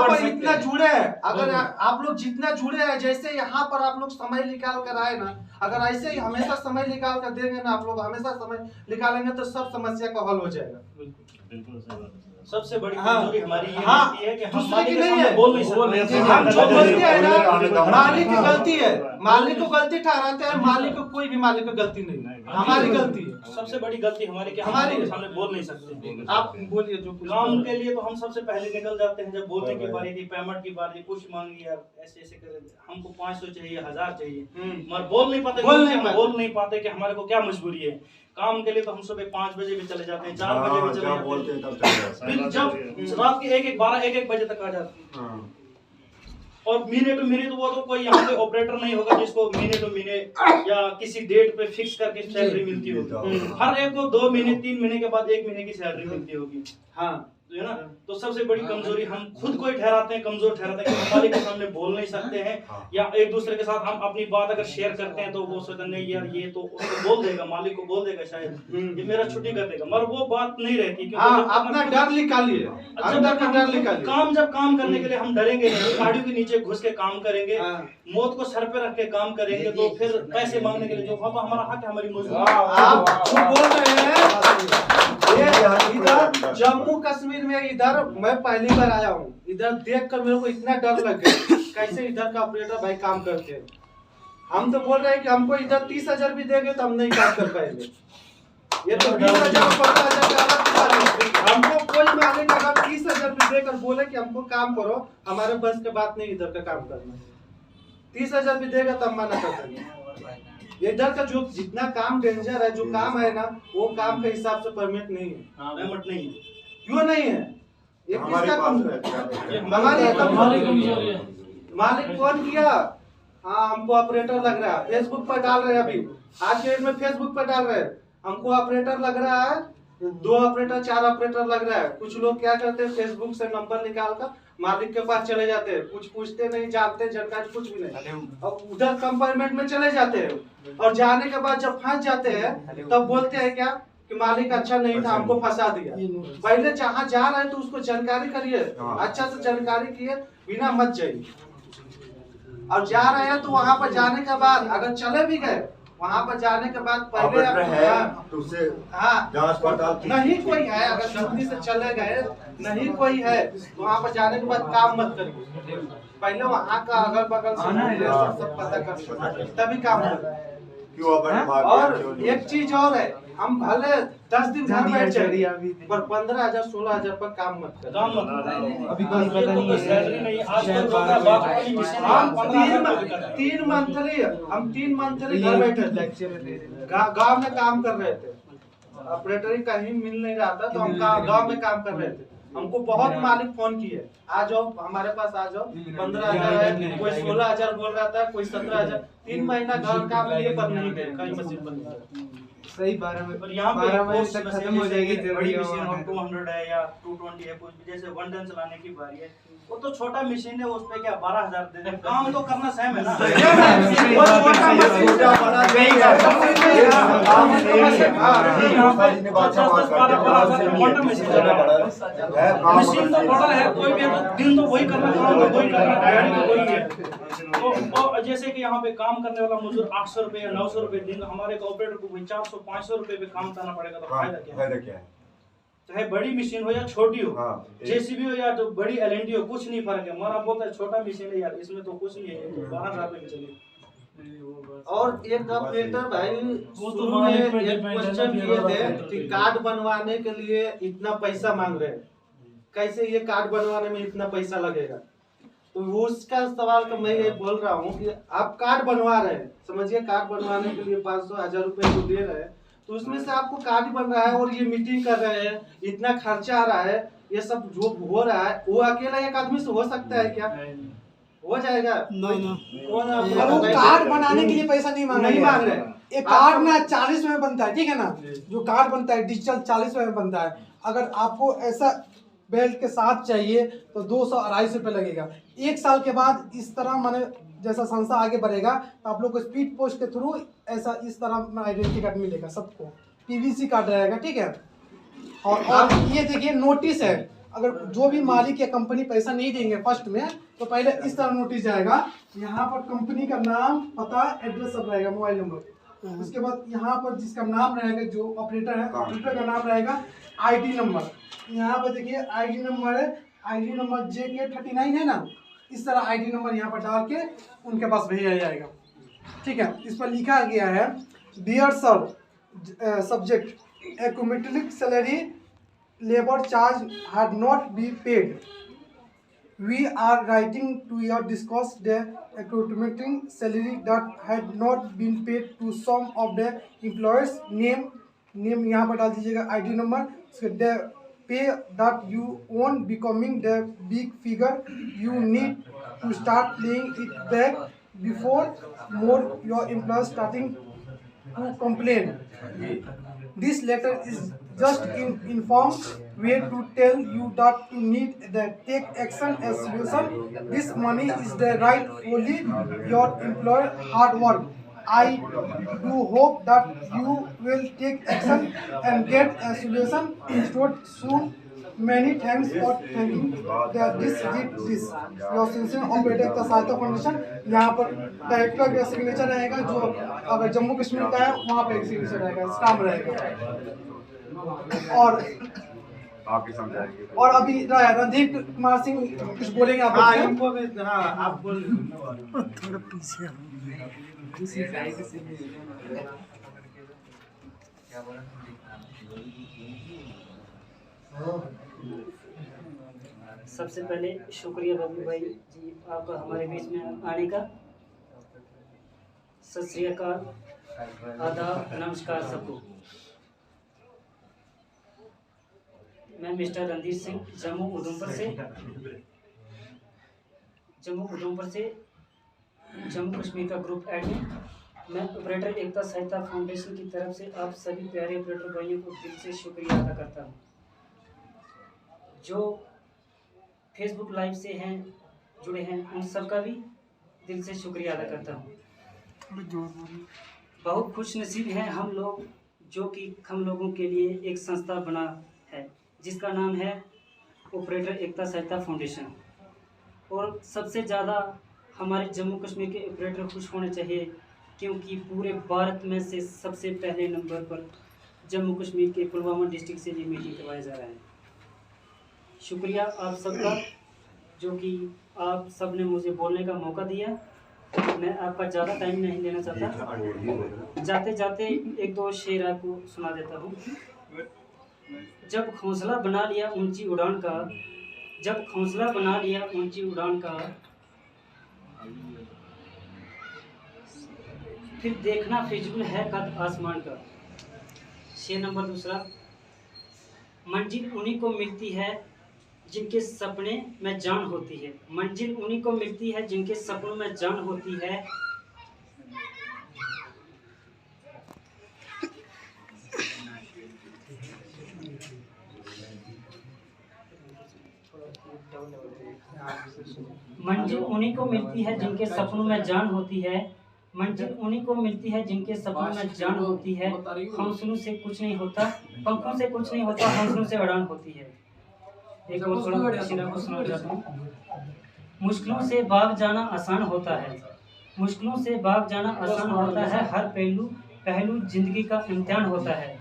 पर इतना जुड़े हैं, अगर आप लोग जितना जुड़े हैं, जैसे यहाँ पर आप लोग समय निकाल कर आए ना, अगर ऐसे ही हमेशा समय निकाल कर देंगे ना, आप लोग हमेशा समय निकालेंगे तो सब समस्या का हल हो जाएगा। सबसे बड़ी कमजोरी हमारी ये है कि हम दूसरे की नहीं है, बोल नहीं सकते। हम जो बोलते हैं ना, मालिक की गलती है, मालिक को गलती ठहराते हैं, मालिक को कोई भी मालिक को गलती नहीं है, हमारी गलती है। सबसे बड़ी गलती हमारी कि हमारे सामने बोल नहीं सकते। आप बोलिए, जो काम के लिए तो हम सबसे पहले निकल जाते हैं, जब बोलने की बारी थी, पेमेंट की बारी, कुछ मांगी यार ऐसे ऐसे करे, हमको 500 चाहिए, 1000 चाहिए, मगर बोल नहीं पाते कि हमारे को क्या मजबूरी है। काम के लिए तो हम सुबह 5 बजे भी चले जाते हैं, 4 बजे भी चले जाते हैं, फिर जब रात के 1-1 बजे तक आ जाते हैं। और महीने टू महीने तो वो तो कोई यहाँ पे ऑपरेटर नहीं होगा जिसको महीने टू महीने या किसी डेट पे फिक्स करके सैलरी मिलती होगी। हर एक को 2 महीने 3 महीने के बाद 1 महीने की सैलरी मिलती होगी। हाँ, तो है ना, तो सबसे बड़ी कमजोरी हम खुद को ही ठहराते हैं, कमजोर ठहराते हैं कि हम मालिक के सामने बोल नहीं सकते हैं, या एक दूसरे के साथ हम अपनी बात अगर शेयर करते हैं तो वो सोचते नहीं यार ये तो उसको बोल देगा, मालिक को बोल देगा शायद ये मेरा छुट्टी कर देगा, मगर वो बात नहीं रहती। अपना डर निकालिए, काम जब काम करने के लिए हम डरेंगे नहीं, गाड़ियों के नीचे घुस के काम करेंगे, मौत को सर पे रख के काम करेंगे, तो फिर पैसे मांगने के लिए जो हमारा हक है, हमारी इधर जम्मू कश्मीर में, इधर मैं पहली बार आया हूँ, इधर देखकर मेरे को इतना डर लग गया कैसे इधर का ऑपरेटर भाई काम करते हैं। हम तो बोल रहे हैं कि हमको इधर 30,000 भी देंगे तो हम नहीं काम कर पाएंगे, ये तो 20,000 15,000 हमको कोई मालिक अगर 30,000 भी देकर बोले कि हमको काम करो, हमारे बस के बात नहीं इधर का काम करना, 30,000 भी देगा तब मना कर देंगे। इधर का जो जितना काम डेंजर है, जो काम है ना, वो काम के हिसाब से परमिट नहीं है, पेमेंट नहीं है। क्यों नहीं है? ये किसका हमारी कमजोरी है। मालिक कौन किया? हाँ, हमको ऑपरेटर लग रहा है, फेसबुक पर डाल रहे हैं, अभी आज के डेट में फेसबुक पर डाल रहे हैं, हमको ऑपरेटर लग रहा है, 2 ऑपरेटर 4 ऑपरेटर लग रहा है। कुछ लोग क्या करते हैं, फेसबुक से नंबर निकाल कर मालिक के पास चले जाते हैं, कुछ पूछते नहीं, जानते जानकारी कुछ भी नहीं, और उधर कंपार्टमेंट में चले जाते हैं और जाने के बाद जब फंस जाते हैं तब बोलते हैं क्या कि मालिक अच्छा नहीं था, हमको फंसा दिया। पहले जहाँ जा रहे हैं तो उसको जानकारी करिए, अच्छा से जानकारी किए, बिना मत जाइए। और जा रहे हैं तो वहाँ पर जाने के बाद अगर चले भी गए, वहाँ पर जाने के बाद पहले तो उससे जांच पड़ताल नहीं कोई है, अगर गलती से चले गए नहीं कोई है तो वहाँ पर जाने के बाद काम मत करिए, पहले वहाँ का अगल बगल सब पता कर तभी काम होगा। क्यों और एक चीज और है, हम भले 10 दिन घर बैठ जाए पर 15,000 16,000 पर काम मत करें। अभी कोई पता नहीं है। 3 मंथली घर बैठे गांव में काम कर रहे थे, ऑपरेटर कहीं मिल नहीं रहा था तो हम गांव में काम कर रहे थे। हमको बहुत मालिक फोन किए, आ जाओ हमारे पास आ जाओ, 15,000 है, कोई 16,000 बोल रहा था, कोई 17,000। 3 महीना घर काम लिए पर नहीं गए, कहीं मशीन बंद सही 12 में। पर यहाँ पे तक खत्म हो जाएगी। बड़ी मशीन हो 200 है या 220 है, कुछ जैसे 1 टन चलाने की बारी है, वो तो छोटा मशीन है, उस पे क्या 12,000 दे दे, काम तो करना सेम है ना। वो छोटा मशीन बड़ा नहीं है, मशीन तो बड़ा है, कोई भी दिन तो वही करना, काम तो वही करना, तैयारी तो वही है। तो जैसे कि यहाँ पे काम करने वाला मजदूर 800 रुपए या 900 रुपए दिन, हमारे ऑपरेटर को 400-500 रुपए पे काम करना पड़ेगा, तो फायदा क्या है? चाहे बड़ी मशीन हो या छोटी हो, जेसीबी हो या तो बड़ी एलएनडी हो, कुछ नहीं फर्क है। हमारा बोलता है छोटा मशीन है यार, इसमें तो कुछ नहीं है, तो 12,000 रुपए चलिए। और एक ऑपरेटर भाई शुरू में एक क्वेश्चन किए थे कि कार्ड बनवाने के लिए इतना पैसा मांग रहे हैं, कैसे ये कार्ड बनवाने में इतना पैसा लगेगा? तो उसका सवाल का मैं ये बोल रहा हूँ कि आप कार्ड बनवा रहे हैं, समझिए कार्ड बनवाने के लिए 500-1000 रुपए तो दे रहे हैं, तो उसमें से आपको कार्ड बन रहा है और ये मीटिंग कर रहे हैं, इतना खर्चा आ रहा है, ये सब जो हो रहा है वो अकेला एक आदमी से हो सकता है क्या? हो जाएगा? वो कार्ड बनाने के लिए पैसा नहीं मांग रहे। एक कार्ड ना 40 में बनता है, ठीक है ना, जो कार्ड बनता है डिजिटल 40 में बनता है। अगर आपको ऐसा बेल्ट के साथ चाहिए तो 200-250 रुपये लगेगा। 1 साल के बाद इस तरह माने जैसा संस्था आगे बढ़ेगा तो आप लोग को स्पीड पोस्ट के थ्रू ऐसा इस तरह आइडेंटिटी कार्ड मिलेगा सबको, पीवीसी कार्ड रहेगा, ठीक है। और ये देखिए नोटिस है, अगर जो भी मालिक या कंपनी पैसा नहीं देंगे फर्स्ट में तो पहले इस तरह नोटिस जाएगा, यहाँ पर कंपनी का नाम, पता, एड्रेस सब रहेगा, मोबाइल नंबर। उसके बाद यहाँ पर जिसका नाम रहेगा, जो ऑपरेटर है, ऑपरेटर का नाम रहेगा, आईडी नंबर। यहाँ पर देखिए आईडी नंबर है, आईडी नंबर JK39 है ना, इस तरह आईडी नंबर यहाँ पर डाल के उनके पास भेजा जाएगा, ठीक है। इस पर लिखा गया है, dear sir subject accumulated salary labor charge had not been paid. We are writing to your discuss the accumulating salary that had not been paid to some of the employees. Name यहाँ पर डाल दीजिएगा, ID number, the pay that you won't becoming the big figure. You need to start paying it back before more your employees starting to complain. This letter is just inform way to tell you that you need the take action as solution. This money is the rightfully your employer hard work. I do hope that you will take action and get a solution installed soon. Many thanks for thanking that this did this. Your sincere operator का सहायता foundation. यहाँ पर director का signature रहेगा, जो अगर जम्मू कश्मीर का है वहाँ पे एक सिग्नेचर रहेगा, स्टाम्प रहेगा। और आपके समझाएंगे। और अभी रणदीप कुमार सिंह कुछ बोलेंगे आप? हाँ, इनको भी, हाँ आप बोल। थोड़ा पीछे सबसे पहले शुक्रिया रवि भाई जी आपका हमारे बीच में आने का। सत श्री अकाल, आदाब, नमस्कार सबको। मैं मिस्टर रणदीप सिंह जम्मू उधमपुर से जम्मू कश्मीर का ग्रुप एडमिन। मैं ऑपरेटर एकता सहायता फाउंडेशन की तरफ से आप सभी प्यारे ऑपरेटर भाइयों को दिल से शुक्रिया अदा करता हूँ, जो फेसबुक लाइव से हैं जुड़े हैं, उन सबका भी दिल से शुक्रिया अदा करता हूँ। बहुत खुश नसीब हैं हम लोग, जो कि हम लोगों के लिए एक संस्था बना है जिसका नाम है ऑपरेटर एकता सहायता फाउंडेशन। और सबसे ज़्यादा हमारे जम्मू कश्मीर के ऑपरेटर खुश होने चाहिए, क्योंकि पूरे भारत में से सबसे पहले नंबर पर जम्मू कश्मीर के पुलवामा डिस्ट्रिक्ट से ये मीटिंग करवाया जा रहा है। शुक्रिया आप सबका, जो कि आप सब ने मुझे बोलने का मौका दिया। मैं आपका ज़्यादा टाइम नहीं लेना चाहता, जाते जाते एक दो शेर आपको सुना देता हूँ। जब हौसला बना लिया ऊंची उड़ान का, जब हौसला बना लिया ऊंची उड़ान का, फिर देखना फिजूल है कद आसमान का। शेर नंबर दूसरा, मंजिल उन्हीं को मिलती है जिनके सपने में जान होती है, मंजिल उन्हीं को मिलती है जिनके सपनों में जान होती है। मंजिल उन्हीं को मिलती है जिनके सपनों में जान होती है, मंजिल उन्हीं को मिलती है जिनके सपनों में जान होती है। हौसलों से कुछ नहीं होता, पंखों से कुछ नहीं होता, हौसलों से उड़ान होती है। एक और थोड़ा शेर को सुना जाता हूँ। मुश्किलों से भाग जाना आसान होता है, मुश्किलों से भाग जाना आसान होता है, हर पहलू पहलू जिंदगी का इम्तिहान होता है।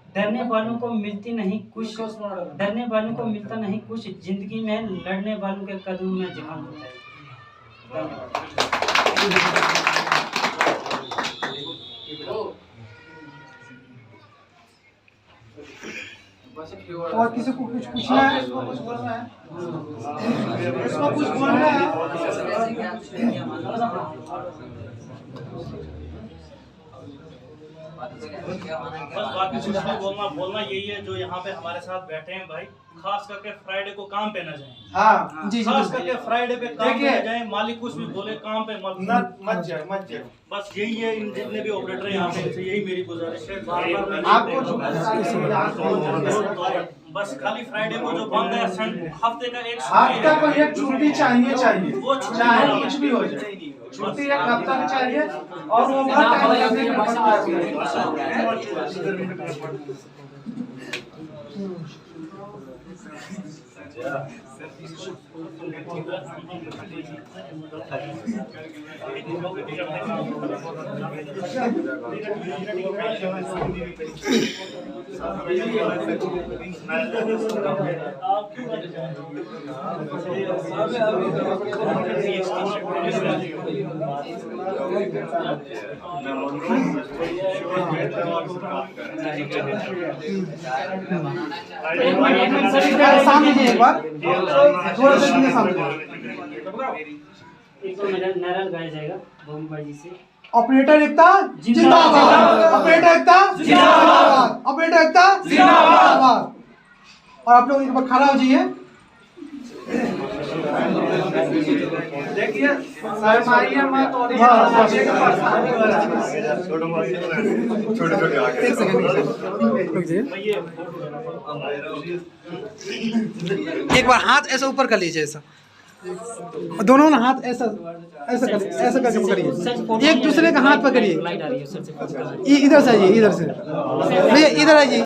डरने वालों को मिलती नहीं कुछ, डरने वालों को मिलता नहीं कुछ, जिंदगी में लड़ने वालों के कदमों में जहान होता है। और किसी को कुछ पूछना है, इसको कुछ बोलना है, इसको कुछ बोलना है। बस बाकी कुछ नहीं बोलना यही है, जो यहाँ पे हमारे साथ बैठे हैं भाई, खास करके फ्राइडे को काम पे न जाएं। हाँ जी, खास करके फ्राइडे पे काम पे न जाएं, मालिक कुछ भी बोले काम पे मत जाए। बस यही है, इन जितने भी ऑपरेटर हैं यहाँ पे, इनसे यही मेरी गुजारिश है। बस खाली फ्राइडे को जो बंद है, हफ्ते का एक छुट्टी चाहिए, वो चाहे कुछ भी हो जाए, छुट्टी एक हफ्ता की चाहिए। और वो सामने एक बार थोड़ा सा सामने एक तो नारा लगाया जाएगा भूमि भाई जी से। ऑपरेटर एकता जिंदाबाद, ऑपरेटर एकता जिंदाबाद, ऑपरेटर एकता जिंदाबाद। और आप लोग एक बार खड़ा हो जाइए। देखिए सर मारिए मत, और एक बार हाथ ऐसा ऊपर कर लीजिए, ऐसा दोनों ना हाथ ऐसा ऐसा करके पकड़िए, एक दूसरे का हाथ पकड़िए। इधर से आइए, इधर से भैया, इधर आइए।